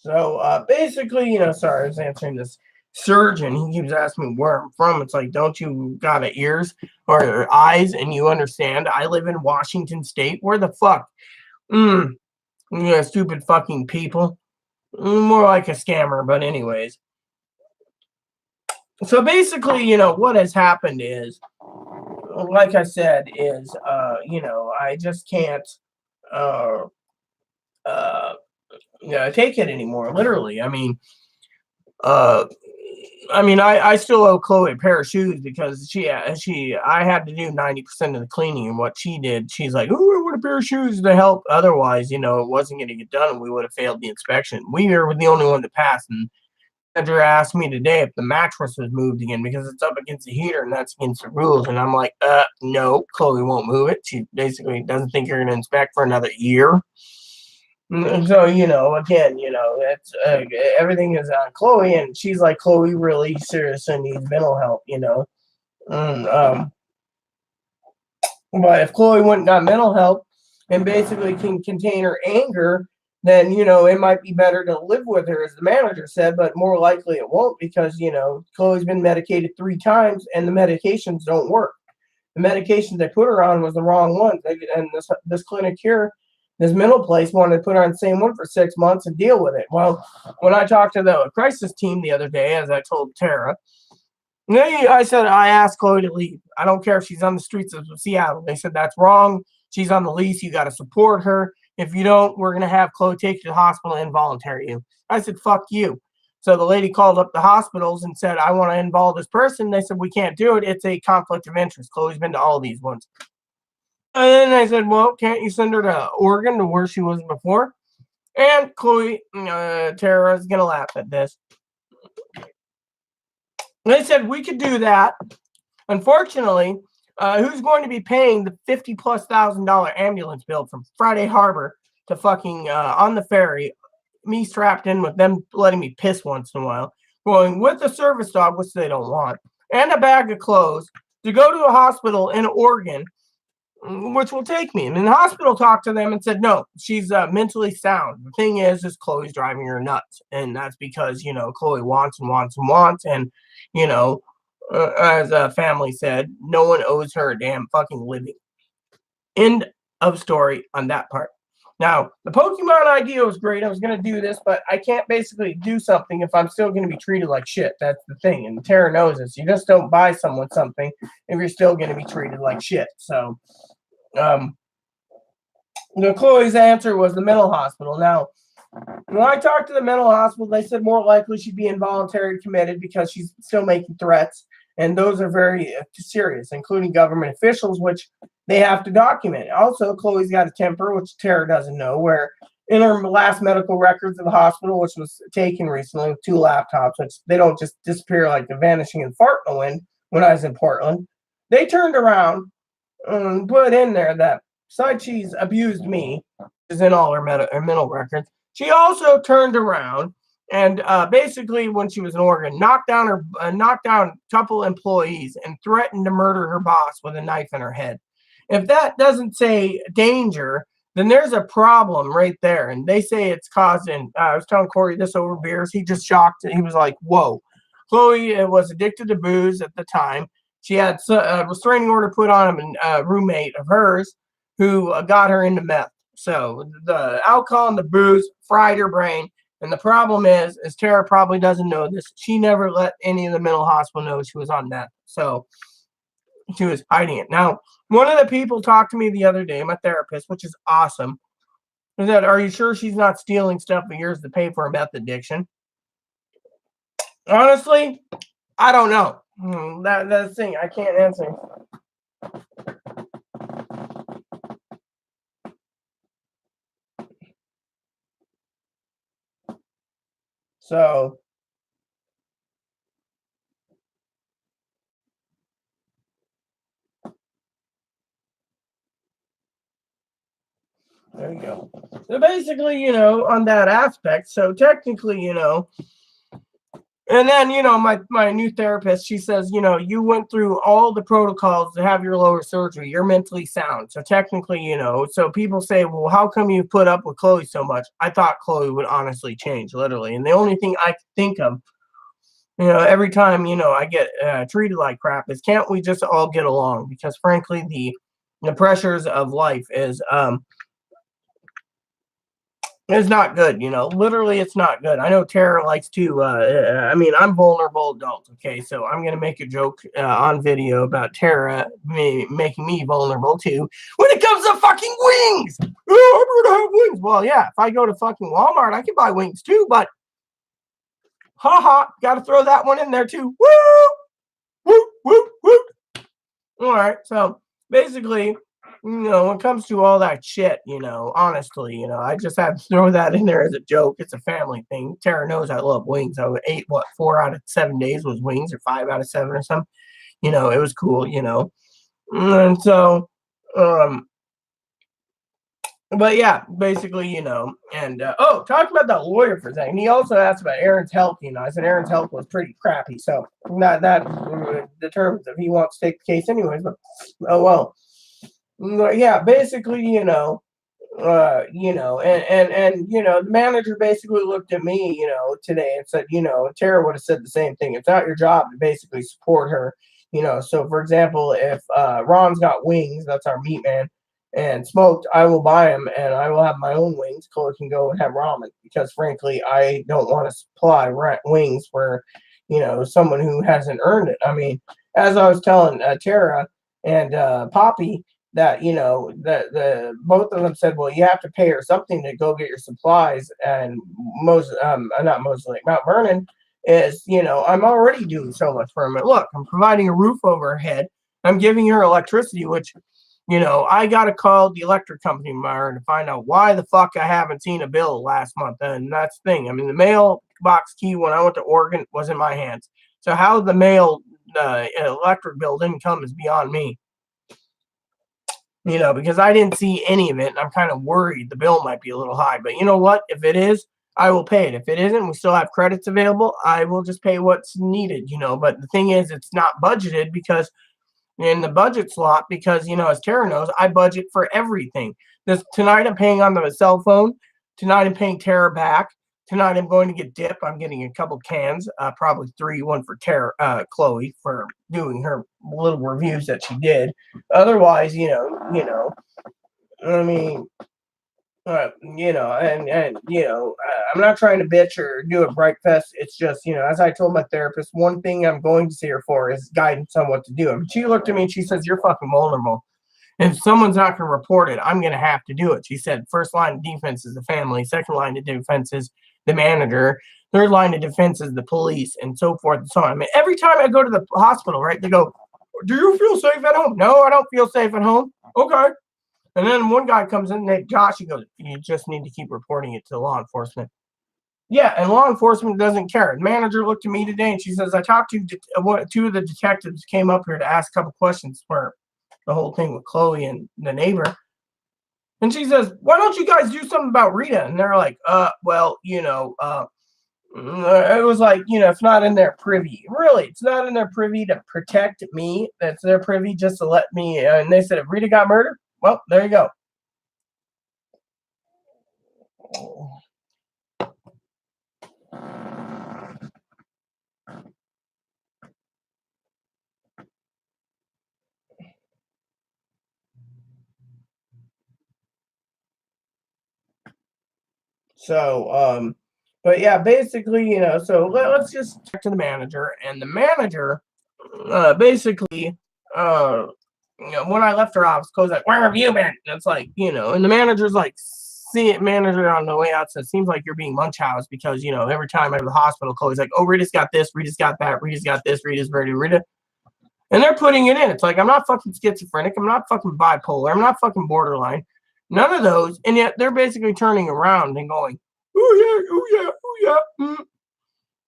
So basically, sorry, I was answering this surgeon. He keeps asking me where I'm from. It's like, don't you got ears or eyes and you understand? I live in Washington State. Where the fuck? Yeah, stupid fucking people. More like a scammer, but anyways. So basically, what has happened is, like I said, is I just can't uh uh take it anymore. Literally, uh I still owe Chloe a pair of shoes because I had to do 90% of the cleaning, and what she did, she's like, "Oh, I want a pair of shoes to help." Otherwise, it wasn't going to get done, and we would have failed the inspection. We were the only one that passed, and manager asked me today if the mattress was moved again because it's up against the heater and that's against the rules. And I'm like, no, Chloe won't move it. She basically doesn't think you're going to inspect for another year. So, again, it's everything is on Chloe, and she's like, Chloe really seriously needs mental help. And, but if Chloe wouldn't got mental help and basically can contain her anger, then it might be better to live with her, as the manager said, but more likely it won't because Chloe's been medicated 3 times and the medications don't work. The medications they put her on was the wrong ones. And this clinic here, this mental place, wanted to put her on the same one for 6 months and deal with it. Well, when I talked to the crisis team the other day, as I told Tara, I asked Chloe to leave. I don't care if she's on the streets of Seattle. They said that's wrong. She's on the lease. You got to support her. If you don't, we're gonna have Chloe take you to the hospital and involuntary you. I said, fuck you. So the lady called up the hospitals and said, I want to involve this person. They said, we can't do it. It's a conflict of interest. Chloe's been to all these ones. And then I said, well, can't you send her to Oregon to where she was before? And Chloe, Tara is gonna laugh at this. They said we could do that. Unfortunately, who's going to be paying the $50,000+ ambulance bill from Friday Harbor to fucking on the ferry? Me strapped in with them letting me piss once in a while, going with a service dog, which they don't want, and a bag of clothes to go to a hospital in Oregon, which will take me. And the hospital talked to them and said, no, she's mentally sound. The thing is Chloe's driving her nuts. And that's because, Chloe wants and wants and wants. And, as a family said, no one owes her a damn fucking living. End of story on that part. Now, the Pokemon idea was great. I was going to do this, but I can't basically do something if I'm still going to be treated like shit. That's the thing. And Tara knows this. You just don't buy someone something if you're still going to be treated like shit. So, Chloe's answer was the mental hospital. Now, when I talked to the mental hospital, they said more likely she'd be involuntary committed because she's still making threats. And those are very serious, including government officials, which they have to document. Also, Chloe's got a temper, which Tara doesn't know, where in her last medical records of the hospital, which was taken recently with 2 laptops, which they don't just disappear like a vanishing and fart in the wind when I was in Portland, they turned around and put in there that besides she's abused me, is in all her mental records. She also turned around and basically, when she was in Oregon, knocked down a couple employees and threatened to murder her boss with a knife in her head. If that doesn't say danger, then there's a problem right there. And they say it's causing. I was telling Corey this over beers. He just shocked. He was like, "Whoa." Chloe was addicted to booze at the time. She had a restraining order put on a roommate of hers who got her into meth. So the alcohol and the booze fried her brain. And the problem is Tara probably doesn't know this. She never let any of the mental hospital know she was on meth. So she was hiding it. Now, one of the people talked to me the other day, my therapist, which is awesome. Is that, are you sure she's not stealing stuff of yours to pay for a meth addiction? Honestly, I don't know. That's the thing. I can't answer. So there you go. So basically, on that aspect, so technically, And then, my new therapist, she says, you went through all the protocols to have your lower surgery. You're mentally sound. So technically, so people say, well, how come you put up with Chloe so much? I thought Chloe would honestly change, literally. And the only thing I could think of, every time, I get treated like crap is, can't we just all get along? Because frankly, the pressures of life is it's not good, literally it's not good. I know Tara likes to, I mean, I'm vulnerable adult. Okay. So I'm going to make a joke on video about Tara making me vulnerable too when it comes to fucking wings. Oh, I'm going to have wings. Well, yeah, if I go to fucking Walmart, I can buy wings too, but haha, got to throw that one in there too. Woo, woo, woo, woo. All right. So basically, when it comes to all that shit, honestly, I just had to throw that in there as a joke. It's a family thing. Tara knows I love wings. I ate 4 out of 7 days was wings, or 5 out of 7 or something. It was cool, And so, but yeah, basically, and talking about that lawyer for a second. He also asked about Aaron's health. I said Aaron's health was pretty crappy. So that determines if he wants to take the case anyways. But oh well. Yeah, basically, and the manager basically looked at me, today and said, Tara would have said the same thing. It's not your job to basically support her, So, for example, if Ron's got wings, that's our meat man, and smoked, I will buy them and I will have my own wings. Chloe can go and have ramen because, frankly, I don't want to supply wings for, someone who hasn't earned it. I mean, as I was telling Tara and Poppy, that the both of them said, well, you have to pay her something to go get your supplies. And not Mosley, Mount Vernon is, I'm already doing so much for him. Look, I'm providing a roof over her head. I'm giving her electricity, which I got to call the electric company to find out why the fuck I haven't seen a bill last month. And that's the thing. I mean, the mailbox key when I went to Oregon was in my hands. So how the electric bill didn't come is beyond me. Because I didn't see any of it. And I'm kind of worried the bill might be a little high. But you know what? If it is, I will pay it. If it isn't, we still have credits available. I will just pay what's needed, But the thing is, it's not budgeted because in the budget slot, because, as Tara knows, I budget for everything. Tonight I'm paying on the cell phone. Tonight I'm paying Tara back. Tonight I'm going to get dip. I'm getting a couple cans, probably 3, one for Chloe for doing her little reviews that she did. Otherwise, I mean, I'm not trying to bitch or do a bright fest. It's just, as I told my therapist, one thing I'm going to see her for is guidance on what to do. I mean, she looked at me and she says, you're fucking vulnerable. If someone's not going to report it, I'm going to have to do it. She said, first line of defense is the family. Second line of defense is the manager. Third line of defense is the police, and so forth and so on. I mean, every time I go to the hospital, right, they go, do you feel safe at home? No, I don't feel safe at home. Okay. And then one guy comes in, named Josh, he goes, you just need to keep reporting it to law enforcement. Yeah, and law enforcement doesn't care. The manager looked at me today and she says, I talked to 2 of the detectives came up here to ask a couple questions for the whole thing with Chloe and the neighbor. And she says, why don't you guys do something about Rita? And they're like, well, it was like, it's not in their privy. Really, it's not in their privy to protect me. That's their privy just to let me. And they said, if Rita got murdered, well, there you go. So, but yeah, basically, so let's just talk to the manager. And the manager, basically, when I left her office, Chloe's like, where have you been? And it's like, and the manager's like, manager on the way out says, seems like you're being Munchausen because, every time I go to the hospital, Chloe's like, oh, Rita's got this, Rita's got that, Rita's got this, Rita's ready, Rita. And they're putting it in. It's like, I'm not fucking schizophrenic. I'm not fucking bipolar. I'm not fucking borderline. None of those. And yet they're basically turning around and going, oh, yeah, oh, yeah, oh,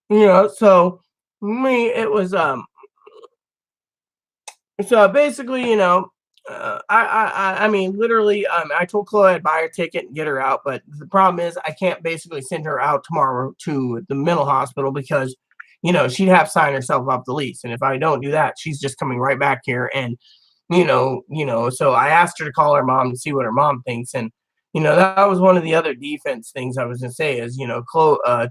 yeah. So me, it was, so basically, I mean, literally, I told Chloe I'd buy her ticket and get her out. But the problem is I can't basically send her out tomorrow to the mental hospital because, she'd have signed herself off the lease. And if I don't do that, she's just coming right back here. And, so I asked her to call her mom to see what her mom thinks. And, that was one of the other defense things I was going to say is,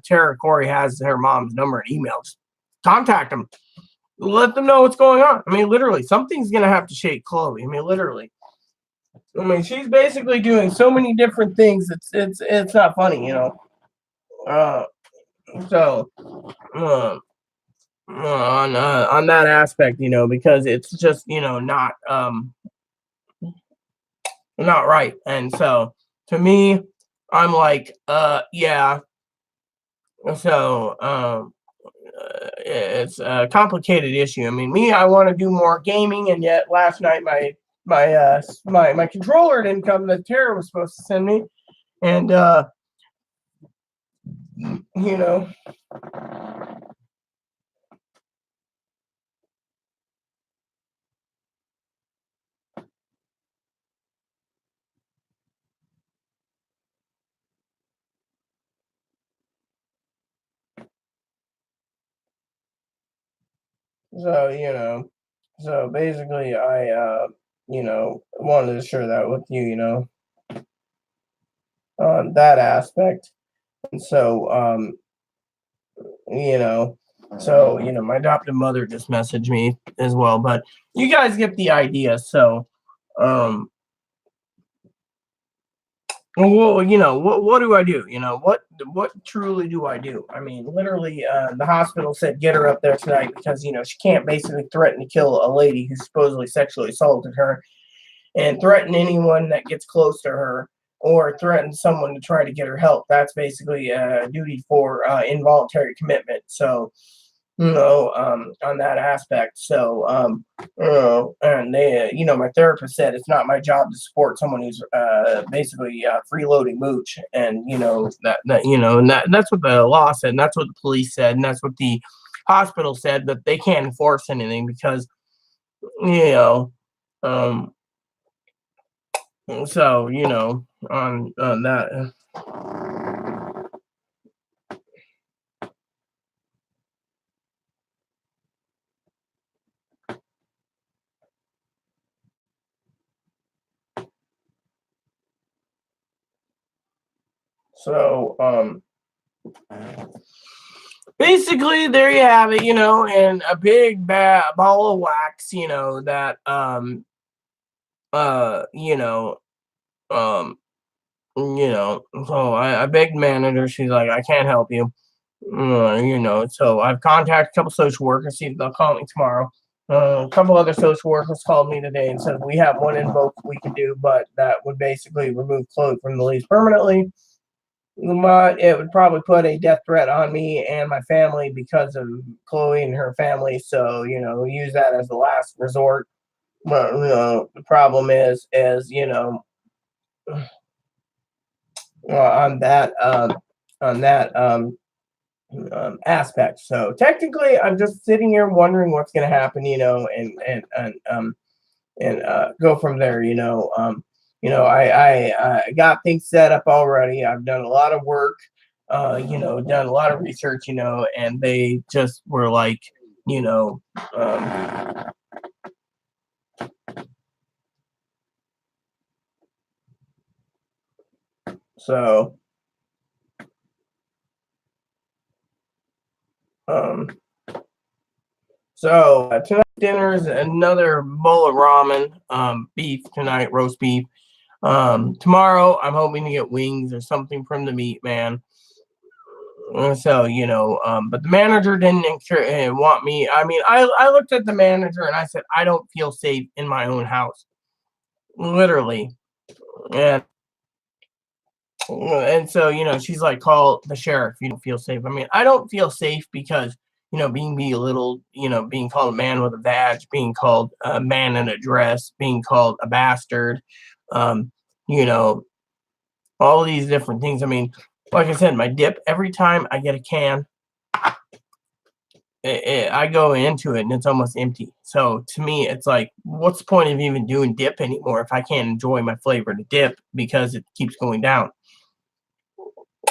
Tara Corey has her mom's number and email. Just contact them. Let them know what's going on. I mean, literally, something's going to have to shake Chloe. I mean, literally. I mean, she's basically doing so many different things. It's not funny, So on that aspect, because it's just not right. And so to me, I'm like, yeah. So it's a complicated issue. I mean, I want to do more gaming, and yet last night my controller didn't come that Tara was supposed to send me, and so basically I wanted to share that with you, on that aspect. And so my adoptive mother just messaged me as well, but you guys get the idea. So well, what do I do? What truly do I do? I mean, literally, the hospital said get her up there tonight because she can't basically threaten to kill a lady who supposedly sexually assaulted her, and threaten anyone that gets close to her, or threaten someone to try to get her help. That's basically a duty for involuntary commitment. So on that aspect. So, and they, my therapist said it's not my job to support someone who's basically freeloading mooch, and that's what the law said, and that's what the police said, and that's what the hospital said, that they can't enforce anything because, so on that. So basically there you have it, and a big ball of wax, that so I begged manager. She's like, I can't help you. So I've contacted a couple social workers, see if they'll call me tomorrow. A couple other social workers called me today and said we have one invoke we can do, but that would basically remove Chloe from the lease permanently. But it would probably put a death threat on me and my family because of Chloe and her family. So use that as the last resort. But the problem is on that aspect. So technically, I'm just sitting here wondering what's going to happen, and go from there. I got things set up already. I've done a lot of work, done a lot of research, and they just were like, so tonight dinner is another bowl of ramen, beef tonight, roast beef. Tomorrow I'm hoping to get wings or something from the meat man. So but the manager didn't want me. I mean, I looked at the manager and I said I don't feel safe in my own house, literally, and so she's like, call the sheriff. You don't feel safe. I mean, I don't feel safe because being belittled, being called a man with a badge, being called a man in a dress, being called a bastard, you know, all these different things. I mean, like I said, my dip, every time I get a can, I go into it and it's almost empty. So to me, it's like, what's the point of even doing dip anymore if I can't enjoy my flavored dip because it keeps going down?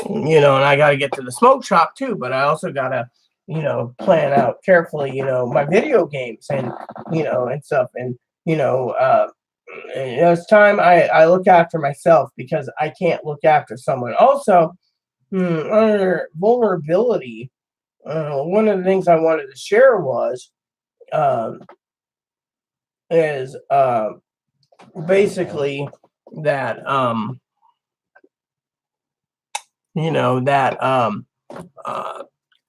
And I got to get to the smoke shop too, but I also got to plan out carefully, my video games and, and stuff. And, it's time I look after myself because I can't look after someone. Also, under vulnerability, one of the things I wanted to share was, um, is basically that, that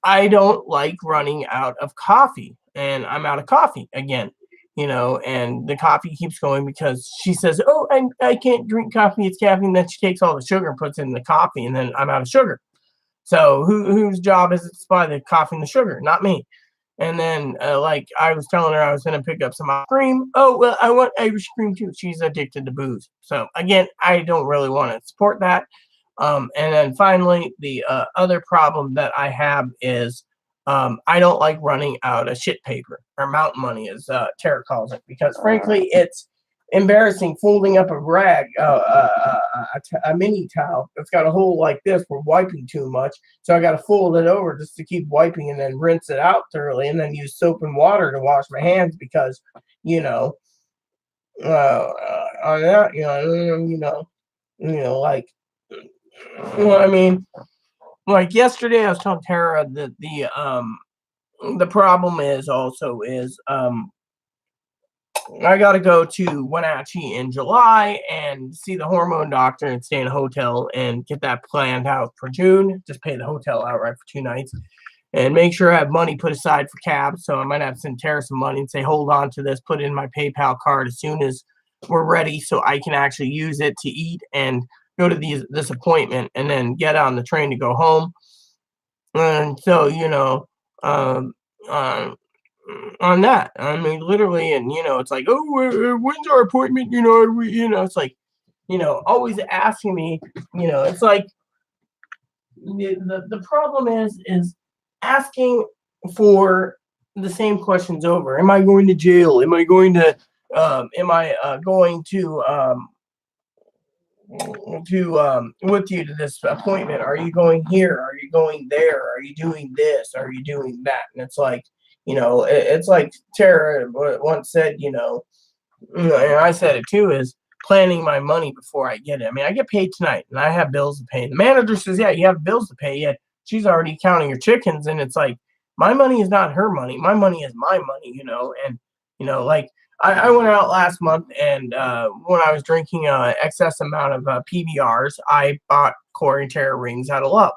I don't like running out of coffee, and I'm out of coffee again. And the coffee keeps going because she says, "Oh, I can't drink coffee; it's caffeine." Then she takes all the sugar and puts it in the coffee, and then I'm out of sugar. So whose job is it to supply the coffee and the sugar? Not me. And then, like I was telling her, I was going to pick up some ice cream. Oh, well, I want Irish cream too. She's addicted to booze. So again, I don't really want to support that. And then finally, the other problem that I have is, I don't like running out of shit paper, or mountain money, as Tara calls it, because frankly, it's embarrassing folding up a rag, a mini towel that's got a hole like this for wiping too much. So I got to fold it over just to keep wiping and then rinse it out thoroughly, and then use soap and water to wash my hands because, you know, on that, like, I mean, like yesterday, I was telling Tara that the problem is also is, I got to go to Wenatchee in July and see the hormone doctor and stay in a hotel and get that planned out for June. Just pay the hotel outright for 2 nights and make sure I have money put aside for cabs. So I might have to send Tara some money and say, hold on to this, put it in my PayPal card as soon as we're ready so I can actually use it to eat and go to this appointment and then get on the train to go home. And so, um, uh, on that. I mean, literally, and it's like, oh, when's our appointment? It's like, always asking me. It's like the problem is asking for the same questions over. Am I going to jail? Am I going to going with you to this appointment? Are you going here? Are you going there? Are you doing this? Are you doing that? And it's like, it's like Tara once said, and I said it too, is planning my money before I get it. I mean, I get paid tonight and I have bills to pay. The manager says, yeah, you have bills to pay, yet she's already counting her chickens. And it's like, my money is not her money. My money is my money, and, like, I went out last month, and when I was drinking excess amount of PBRs, I bought Corey Tara rings out of love.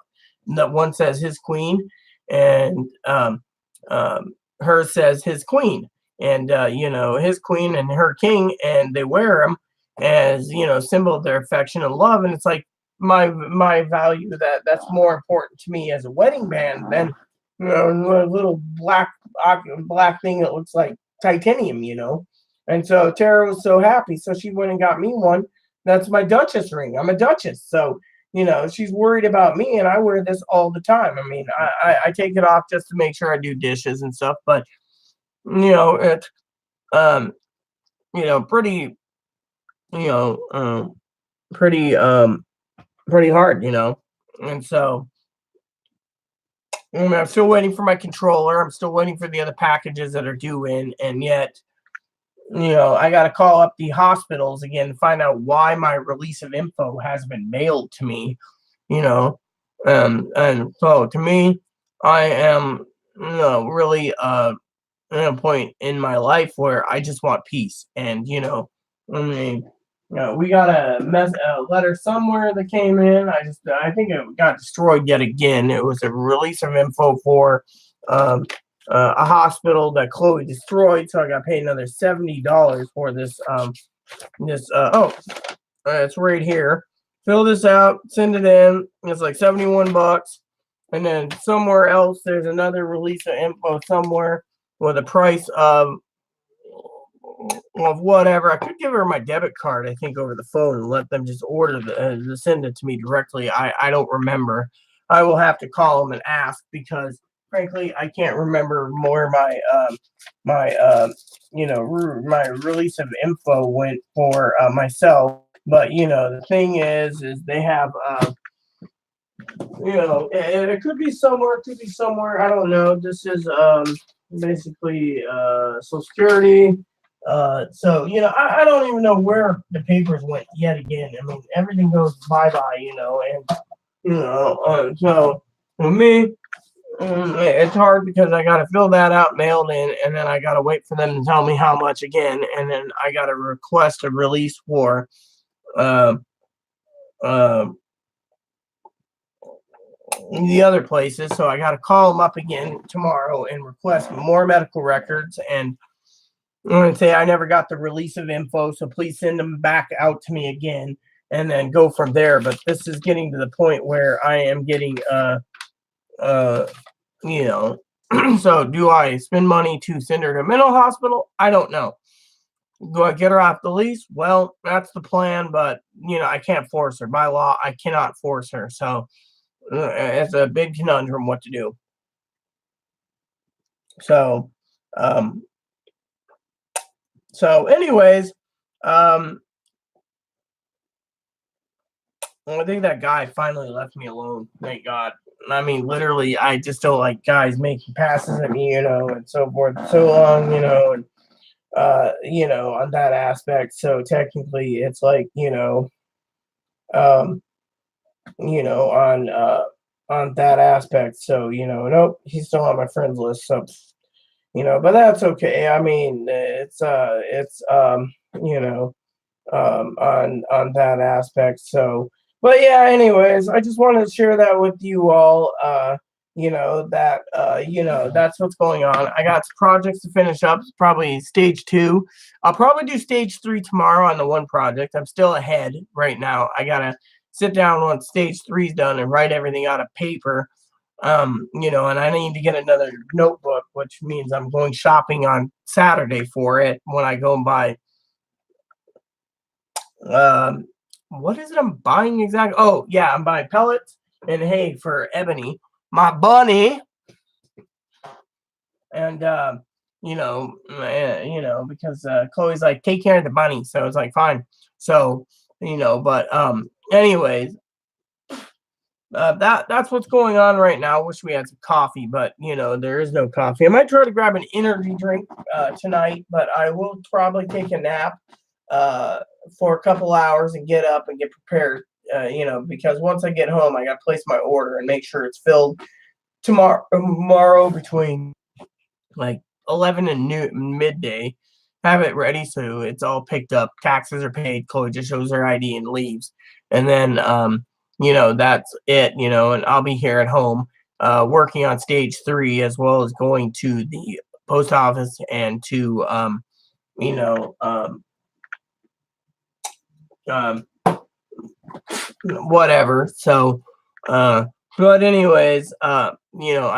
And that one says his queen, and hers says his queen, and his queen and her king, and they wear them as symbol of their affection and love. And it's like my value, that's more important to me as a wedding band than a little black thing that looks like titanium, And so Tara was so happy, so she went and got me one. That's my Duchess ring. I'm a Duchess, so she's worried about me, and I wear this all the time. I mean, I take it off just to make sure I do dishes and stuff, but it's um pretty you know pretty pretty hard, and so I'm still waiting for my controller. I'm still waiting for the other packages that are due in, and yet I got to call up the hospitals again to find out why my release of info has been mailed to me, and so to me, I am, really at a point in my life where I just want peace, and I mean, we got a letter somewhere that came in. I think it got destroyed yet again. It was a release of info for um, a hospital that Chloe destroyed, so I got paid another $70 for this. It's right here. Fill this out, send it in. It's like 71 bucks, and then somewhere else there's another release of info somewhere with a price of whatever. I could give her my debit card, I think, over the phone and let them just order send it to me directly. I don't remember. I will have to call them and ask because frankly I can't remember more my my release of info went for myself. But the thing is they have It could be somewhere, I don't know. This is basically Social Security. So I don't even know where the papers went yet again. I mean, everything goes bye bye, and so for me, it's hard because I got to fill that out, mailed in, and then I got to wait for them to tell me how much again, and then I got to request a release for uh, uh, the other places. So I got to call them up again tomorrow and request more medical records. And I'm going to say I never got the release of info, so please send them back out to me again, and then go from there. But this is getting to the point where I am getting you know. So do I spend money to send her to a mental hospital? I don't know. Do I get her off the lease? Well, that's the plan, but I can't force her. By law, I cannot force her. So it's a big conundrum what to do. So, um, anyways, I think that guy finally left me alone. Thank God. I mean, literally, I just don't like guys making passes at me, and so forth, so long, and on that aspect. So technically, it's like, um, on that aspect. So nope, he's still on my friends list. So but that's okay. I mean, you know, on that aspect. So, but yeah, anyways, I just wanted to share that with you all. That's what's going on. I got projects to finish up, probably stage 2. I'll probably do stage 3 tomorrow on the one project. I'm still ahead right now. I gotta sit down once stage 3 is done and write everything out of paper. And I need to get another notebook, which means I'm going shopping on Saturday for it when I go and buy what is it I'm buying exactly? Oh, yeah, I'm buying pellets and hay for Ebony, my bunny. And because Chloe's like, take care of the bunny. So it's like, fine. So, but anyways, that's what's going on right now. Wish we had some coffee, but there is no coffee. I might try to grab an energy drink tonight, but I will probably take a nap for a couple hours and get up and get prepared. Because once I get home, I got to place my order and make sure it's filled tomorrow between like 11 and midday. Have it ready so it's all picked up. Taxes are paid. Chloe just shows her ID and leaves, and then that's it. And I'll be here at home working on stage 3 as well as going to the post office and to whatever. So, but anyways, I'm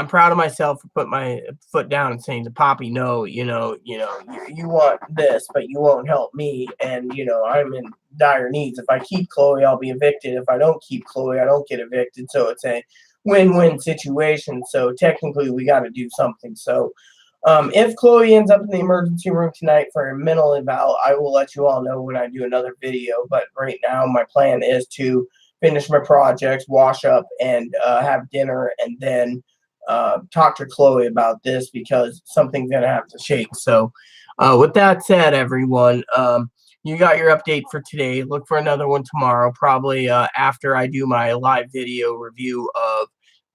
proud of myself for putting my foot down and saying to Poppy, no, you want this, but you won't help me, and I'm in dire needs. If I keep Chloe, I'll be evicted. If I don't keep Chloe, I don't get evicted. So it's a win-win situation. So technically, we got to do something. So. If Chloe ends up in the emergency room tonight for a mental eval, I will let you all know when I do another video. But right now, my plan is to finish my projects, wash up, and have dinner, and then talk to Chloe about this because something's going to have to shake. So with that said, everyone, you got your update for today. Look for another one tomorrow, probably after I do my live video review of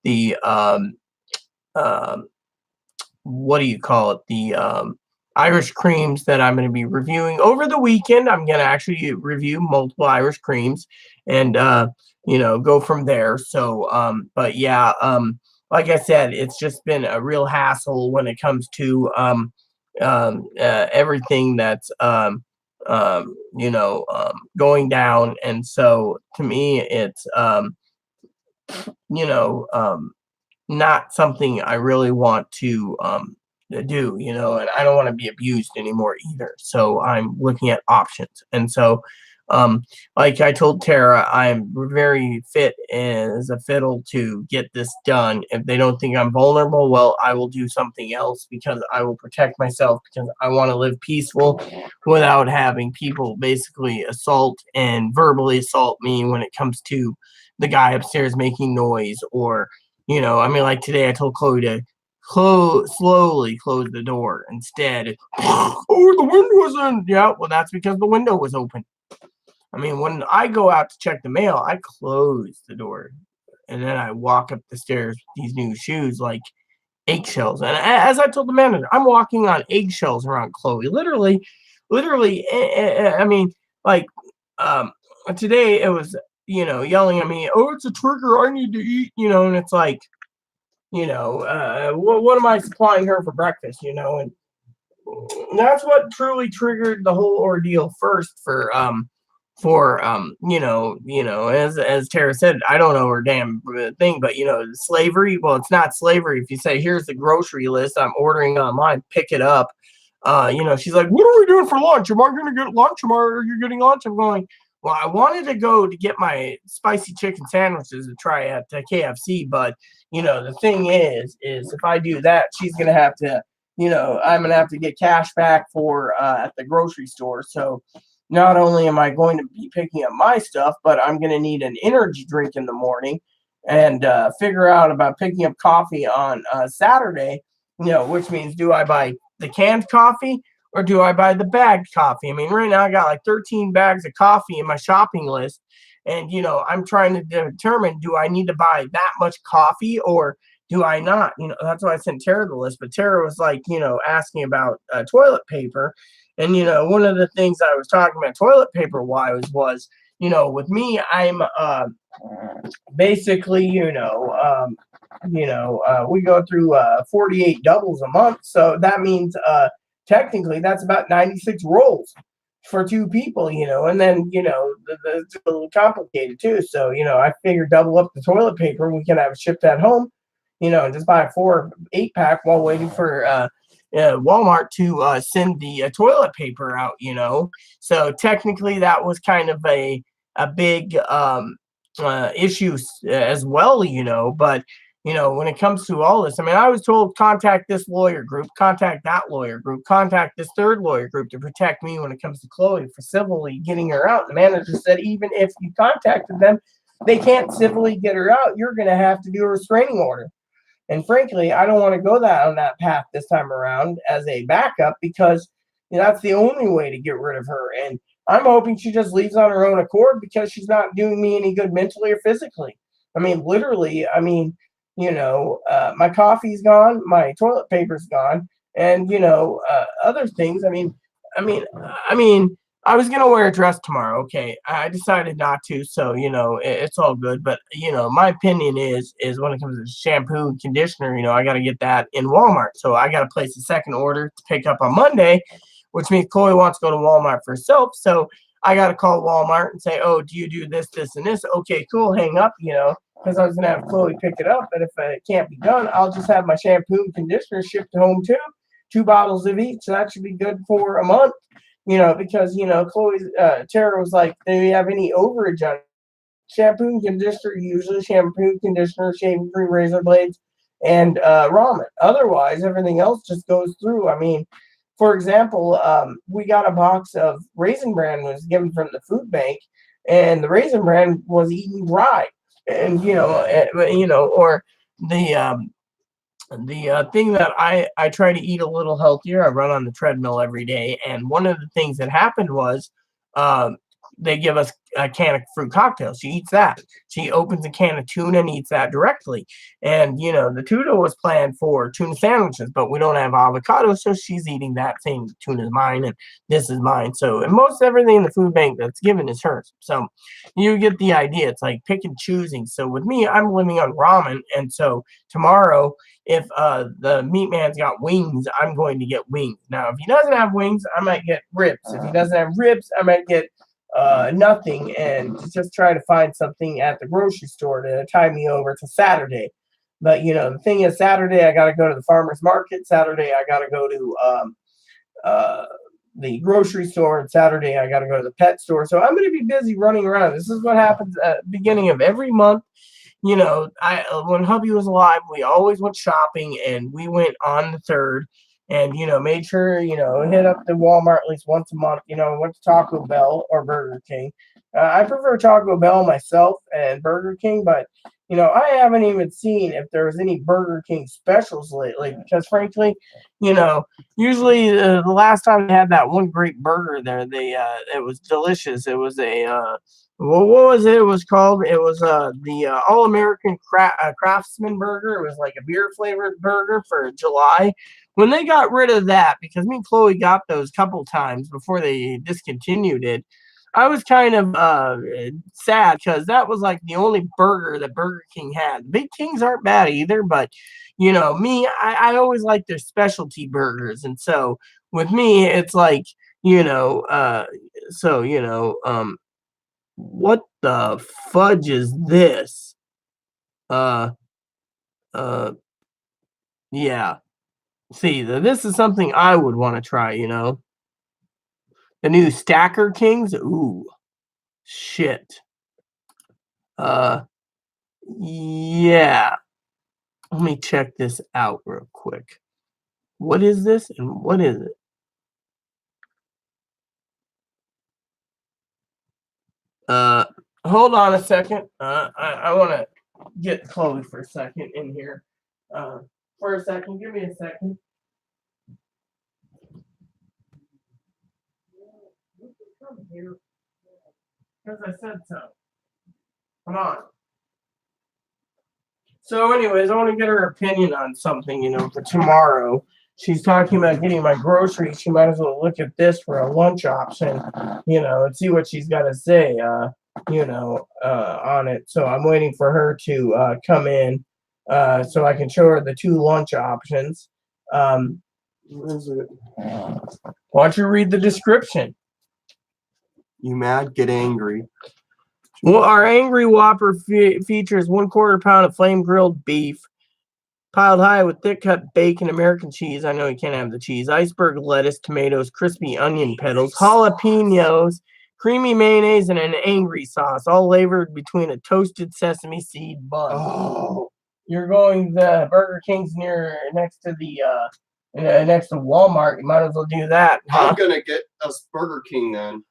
the what do you call it? The Irish creams that I'm going to be reviewing over the weekend. I'm going to actually review multiple Irish creams and go from there. So but yeah, like I said, it's just been a real hassle when it comes to everything that's going down. And so to me, it's you know not something I really want to do, and I don't want to be abused anymore either. So I'm looking at options. And so, like I told Tara, I'm very fit as a fiddle to get this done. If they don't think I'm vulnerable, well, I will do something else because I will protect myself because I want to live peaceful without having people basically assault and verbally assault me when it comes to the guy upstairs making noise, or I mean, like today I told Chloe to slowly close the door. Instead, oh, the window's in. Yeah, well, that's because the window was open. I mean, when I go out to check the mail, I close the door, and then I walk up the stairs with these new shoes like eggshells. And as I told the manager, I'm walking on eggshells around Chloe. Literally. I mean, like, um, today it was, yelling at me. Oh, it's a trigger. I need to eat. And it's like, what am I supplying her for breakfast? And that's what truly triggered the whole ordeal first as Tara said, I don't know her damn thing, but slavery. Well, it's not slavery if you say, here's the grocery list, I'm ordering online, pick it up. She's like, what are we doing for lunch? Am I going to get lunch? Are you getting lunch? I'm going, well, I wanted to go to get my spicy chicken sandwiches to try at KFC, but the thing is if I do that, she's going to have to, I'm going to have to get cash back for at the grocery store. So not only am I going to be picking up my stuff, but I'm going to need an energy drink in the morning, and figure out about picking up coffee on Saturday, which means, do I buy the canned coffee or do I buy the bagged coffee? I mean, right now I got like 13 bags of coffee in my shopping list, and I'm trying to determine, do I need to buy that much coffee or do I not? That's why I sent Tara the list, but Tara was like, asking about toilet paper. And, one of the things I was talking about toilet paper wise was, with me, I'm basically, we go through 48 doubles a month. So that means technically that's about 96 rolls for two people, and then, it's a little complicated too. So, I figured double up the toilet paper and we can have it shipped at home, and just buy a 8-pack while waiting for Walmart to send the toilet paper out, So technically that was kind of a big issue as well, but when it comes to all this, I mean, I was told, contact this lawyer group, contact that lawyer group, contact this third lawyer group to protect me when it comes to Chloe for civilly getting her out. The manager said, even if you contacted them, they can't civilly get her out. You're going to have to do a restraining order. And frankly, I don't want to go on that path this time around as a backup, because that's the only way to get rid of her. And I'm hoping she just leaves on her own accord, because she's not doing me any good mentally or physically. I mean, literally, my coffee's gone, my toilet paper's gone, and other things. I mean, I was gonna wear a dress tomorrow. Okay, I decided not to, so it's all good. But my opinion is when it comes to shampoo and conditioner, I got to get that in Walmart. So I got to place a second order to pick up on Monday, which means Chloe wants to go to Walmart for herself. So I got to call Walmart and say, oh, do you do this, this, and this? Okay, cool. Hang up, because I was gonna have Chloe pick it up. But if it can't be done, I'll just have my shampoo and conditioner shipped home too, 2 bottles of each. So that should be good for a month. Because Chloe's Tara was like, do you have any overage on shampoo and conditioner? Usually shampoo, conditioner, shaving cream, razor blades, and ramen. Otherwise, everything else just goes through. I mean, for example, we got a box of Raisin Bran was given from the food bank, and the Raisin Bran was eaten dry, and or the thing that I try to eat a little healthier. I run on the treadmill every day, and one of the things that happened was they give us a can of fruit cocktails. She eats that. She opens a can of tuna and eats that directly. And the tuna was planned for tuna sandwiches, but we don't have avocado, so she's eating that, saying tuna is mine and this is mine. So, and most everything in the food bank that's given is hers. So you get the idea. It's like pick and choosing. So with me, I'm living on ramen, and so tomorrow, if the meat man's got wings, I'm going to get wings. Now, if he doesn't have wings, I might get ribs. If he doesn't have ribs, I might get nothing, and just try to find something at the grocery store to tie me over to Saturday. But the thing is, Saturday I got to go to the farmer's market. Saturday I got to go to the grocery store, and Saturday I got to go to the pet store. So I'm going to be busy running around. This is what happens at the beginning of every month. When hubby was alive, we always went shopping, and we went on the 3rd, and made sure hit up the Walmart at least once a month. Went to Taco Bell or Burger King, I prefer Taco Bell myself and Burger King, but I haven't even seen if there's any Burger King specials lately because, frankly, usually the last time they had that one great burger there, it was delicious. It was a what was it? It was called. It was the All American Craftsman Burger. It was like a beer flavored burger for July. When they got rid of that, because me and Chloe got those couple times before they discontinued it, I was kind of sad because that was like the only burger that Burger King had. Big Kings aren't bad either, but me, I always like their specialty burgers, and so with me, it's like so what the fudge is this? Uh, uh, yeah. See, this is something I would want to try. The new Stacker Kings. Ooh, shit. Yeah. Let me check this out real quick. What is this and what is it? Hold on a second. I want to get Chloe for a second in here. For a second, give me a second. Come here, because I said so. Come on. So, anyways, I want to get her opinion on something, for tomorrow. She's talking about getting my groceries. She might as well look at this for a lunch option, and see what she's got to say, on it. So I'm waiting for her to come in so I can show her the two lunch options. What is it? Why don't you read the description? You mad? Get angry. Well, our Angry Whopper features 1/4 pound of flame grilled beef, piled high with thick cut bacon, American cheese. I know you can't have the cheese. Iceberg lettuce, tomatoes, crispy onion petals, jalapenos, creamy mayonnaise, and an angry sauce, all flavored between a toasted sesame seed bun. Oh, you're going to Burger King's next to Walmart. You might as well do that. Huh? I'm gonna get us Burger King then.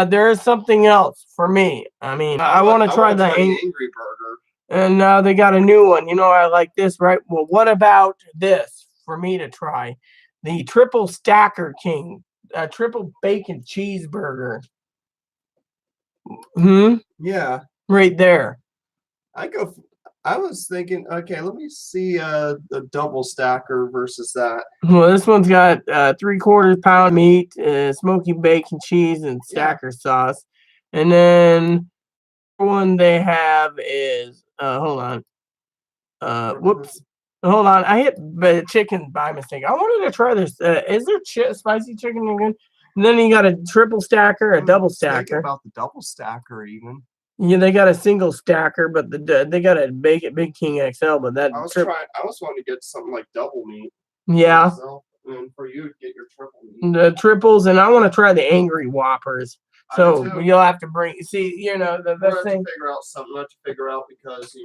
There is something else for me. I mean, I want to try the Angry Burger. And now they got a new one. I like this, right? Well, what about this for me to try? The Triple Stacker King, triple bacon cheeseburger. Yeah. Right there. I was thinking, okay, let me see the double stacker versus that. Well, this one's got 3/4 pound meat, smoky bacon cheese, and stacker sauce. And then the one they have is hold on. Whoops. Hold on. I hit the chicken by mistake. I wanted to try this. Is there spicy chicken again? And then you got a triple stacker, a double stacker. About the double stacker even. Yeah, they got a single stacker, but they got a Big King XL. But that I was wanting to get something like double meat. Yeah. And for you to get your triple meat. The triples, and I want to try the Angry Whoppers. So you'll have to bring. See, the thing. Figure out something not to figure out because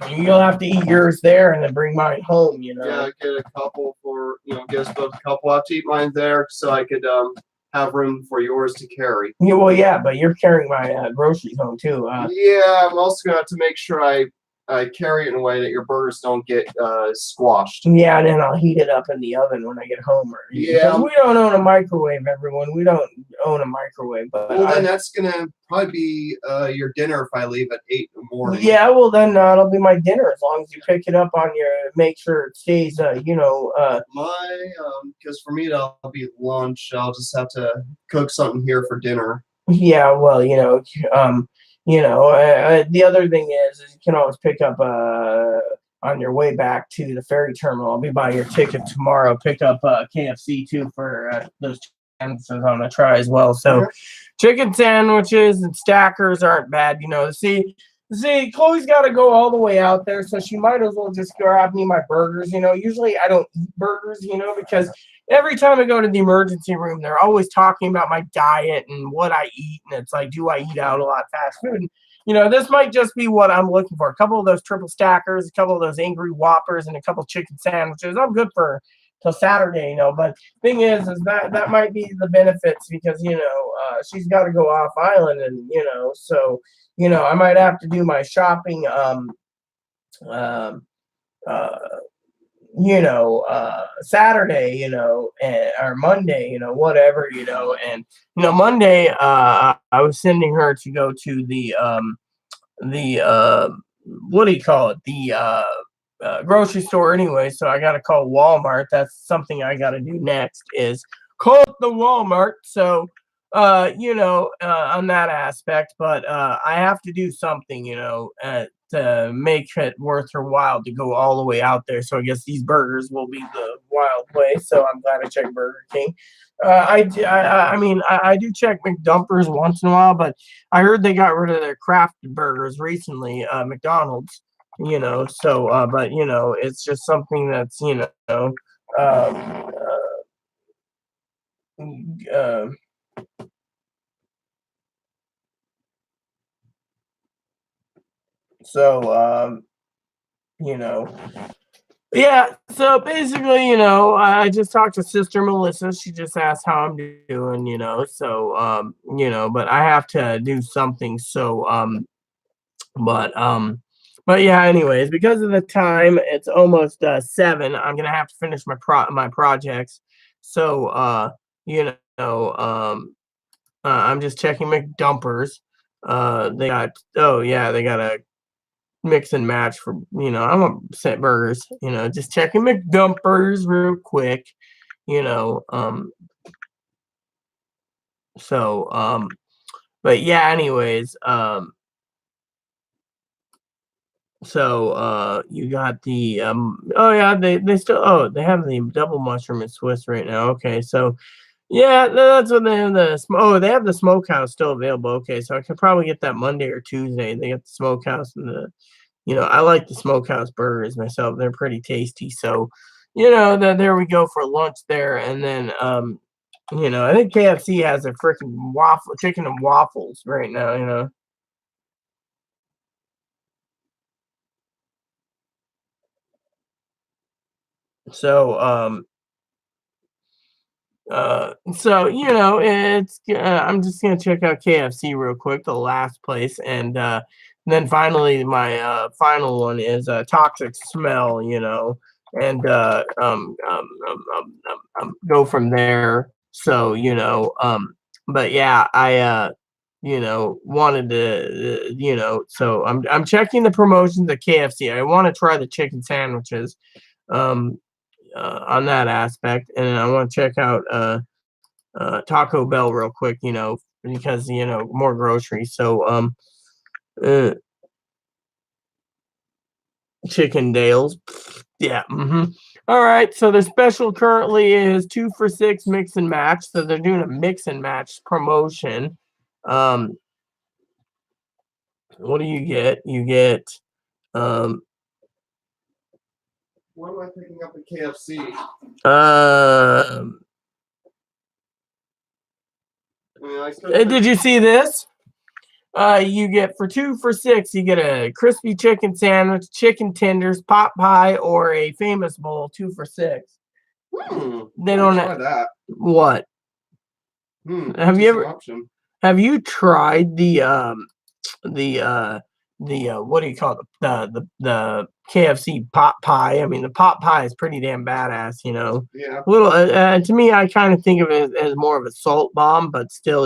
you'll have to eat yours there and then bring mine home. Yeah, get a couple for get us both a couple. I have to eat mine there so I could have room for yours to carry. Yeah, well, yeah, but you're carrying my groceries home too. Yeah, I'm also gonna have to make sure I carry it in a way that your burgers don't get squashed. Yeah, and then I'll heat it up in the oven when I get home. Yeah, we don't own a microwave, everyone. We don't own a microwave. But then that's gonna probably be your dinner if I leave at 8 in the morning. Yeah, well then it'll be my dinner as long as you pick it up on make sure it stays. Because for me it'll be lunch. I'll just have to cook something here for dinner. Yeah, well, the other thing is you can always pick up on your way back to the ferry terminal. I'll be buying your ticket tomorrow. Pick up KFC too for those sandwiches I want to try as well. So, chicken sandwiches and stackers aren't bad. See, Chloe's got to go all the way out there, so she might as well just grab me my burgers. Usually I don't eat burgers, because every time I go to the emergency room, they're always talking about my diet and what I eat, and it's like, do I eat out a lot of fast food? And, this might just be what I'm looking for. A couple of those triple stackers, a couple of those Angry Whoppers, and a couple chicken sandwiches. I'm good for till Saturday, but thing is that might be the benefits because she's got to go off island, and so I might have to do my shopping um uh Saturday, or Monday, whatever, and Monday, I was sending her to go to the what do you call it? The grocery store anyway, so I got to call Walmart. That's something I got to do next is call the Walmart. So, on that aspect, but I have to do something, to make it worth her while to go all the way out there. So I guess these burgers will be the wild way. So I'm glad I checked Burger King. I do check McDumpers once in a while, but I heard they got rid of their craft burgers recently, McDonald's, so, but, it's just something that's, um, uh, so, you know, yeah, so basically, I just talked to Sister Melissa. She just asked how I'm doing, so, but I have to do something. So, but, um, but yeah, anyways, because of the time, it's almost 7. I'm gonna have to finish my projects. So, I'm just checking McDumpers. They got oh yeah, they got a mix and match for I'm a set burgers, just checking McDumpers real quick, you know. So but yeah, anyways, so you got the oh yeah, they still they have the double mushroom and Swiss right now. Okay, so yeah, that's what they have they have the smokehouse still available. Okay, so I could probably get that Monday or Tuesday. They got the smokehouse and I like the smokehouse burgers myself. They're pretty tasty. So, there we go for lunch there. And then, I think KFC has a freaking chicken and waffles right now. So, it's I'm just gonna check out KFC real quick, the last place, and then finally my final one is Toxic Smell, and go from there. So but yeah, I wanted to so I'm checking the promotions at KFC. I want to try the chicken sandwiches. Um, on that aspect, and I want to check out Taco Bell real quick, because more groceries. So uh, Chicken Dales, yeah. All right, so the special currently is 2 for $6 mix and match. So they're doing a mix and match promotion. Um, what do you get? You get What am I picking up at KFC? Did you see this? You get for 2 for $6, you get a crispy chicken sandwich, chicken tenders, pot pie, or a famous bowl, 2 for $6. They don't try that. What? Have you ever have you tried the what do you call it? The KFC pot pie? I mean, the pot pie is pretty damn badass, Yeah. Little to me, I kind of think of it as more of a salt bomb, but still,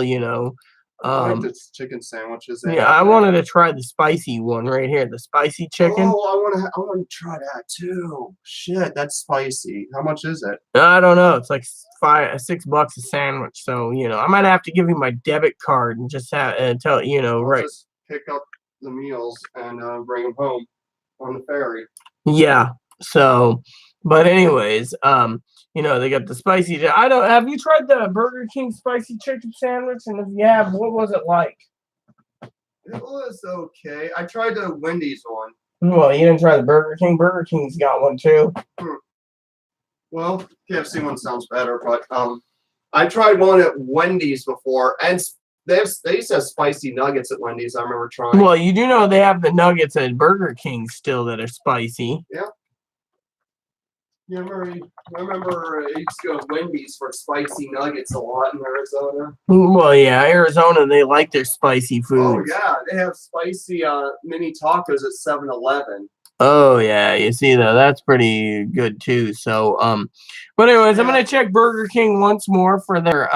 I like the chicken sandwiches. Yeah, I wanted to try the spicy one right here, the spicy chicken. Oh, I want to try that too. Shit, that's spicy. How much is it? I don't know. It's like $6 a sandwich. So I might have to give you my debit card and just tell right. Just pick up the meals and bring them home on the ferry. Yeah. So, but anyways, they got the spicy. Have you tried the Burger King spicy chicken sandwich? And if you have, what was it like? It was okay. I tried the Wendy's one. Well, you didn't try the Burger King. Burger King's got one too. Well, KFC one sounds better, but I tried one at Wendy's before, and they used to have spicy nuggets at Wendy's. I remember trying. Well, you do know they have the nuggets at Burger King still that are spicy. Yeah. I remember I used to go to Wendy's for spicy nuggets a lot in Arizona. Well, yeah, Arizona, they like their spicy Oh foods. yeah, they have spicy mini tacos at 7-Eleven. Oh yeah, you see though, that's pretty good too. So but anyways, I'm Yeah. gonna check Burger King once more for their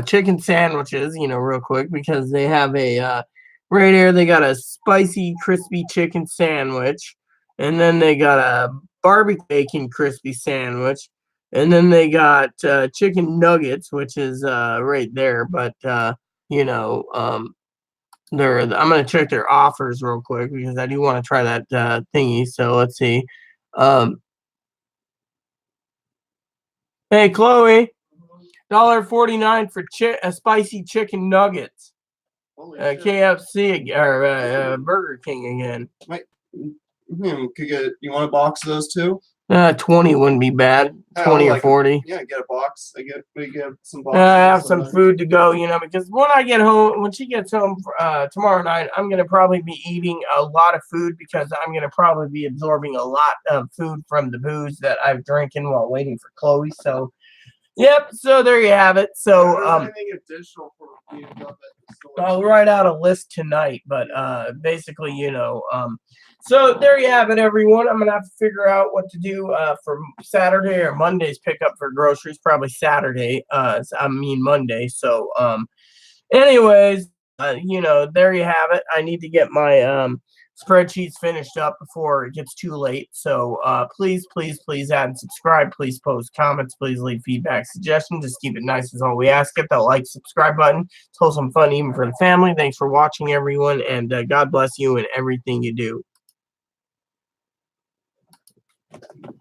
chicken sandwiches, real quick, because they have a right here they got a spicy crispy chicken sandwich, and then they got a barbecue bacon crispy sandwich, and then they got chicken nuggets, which is right there, but you know I'm gonna check their offers real quick because I do want to try that thingy. So let's see. Um, hey Chloe, $1.49 for spicy chicken nuggets. Holy shit. KFC or Burger King again. You want a box of those too? 20 wouldn't be bad. 20 or 40. Yeah, get a box. We get some I boxes. have some food to go, because when I get home, when she gets home tomorrow night, I'm going to probably be eating a lot of food because I'm going to probably be absorbing a lot of food from the booze that I've drinking while waiting for Chloe. So, yep. So there you have it. So, anything additional for you at the store? I'll write out a list tonight, but basically, so there you have it, everyone. I'm gonna have to figure out what to do for Saturday or Monday's pickup for groceries. Probably Saturday. Monday. So, anyways, there you have it. I need to get my spreadsheets finished up before it gets too late. So please add and subscribe. Please post comments. Please leave feedback, suggestions. Just keep it nice is all we ask. Hit that like, subscribe button. It's wholesome fun even for the family. Thanks for watching, everyone, and God bless you in everything you do.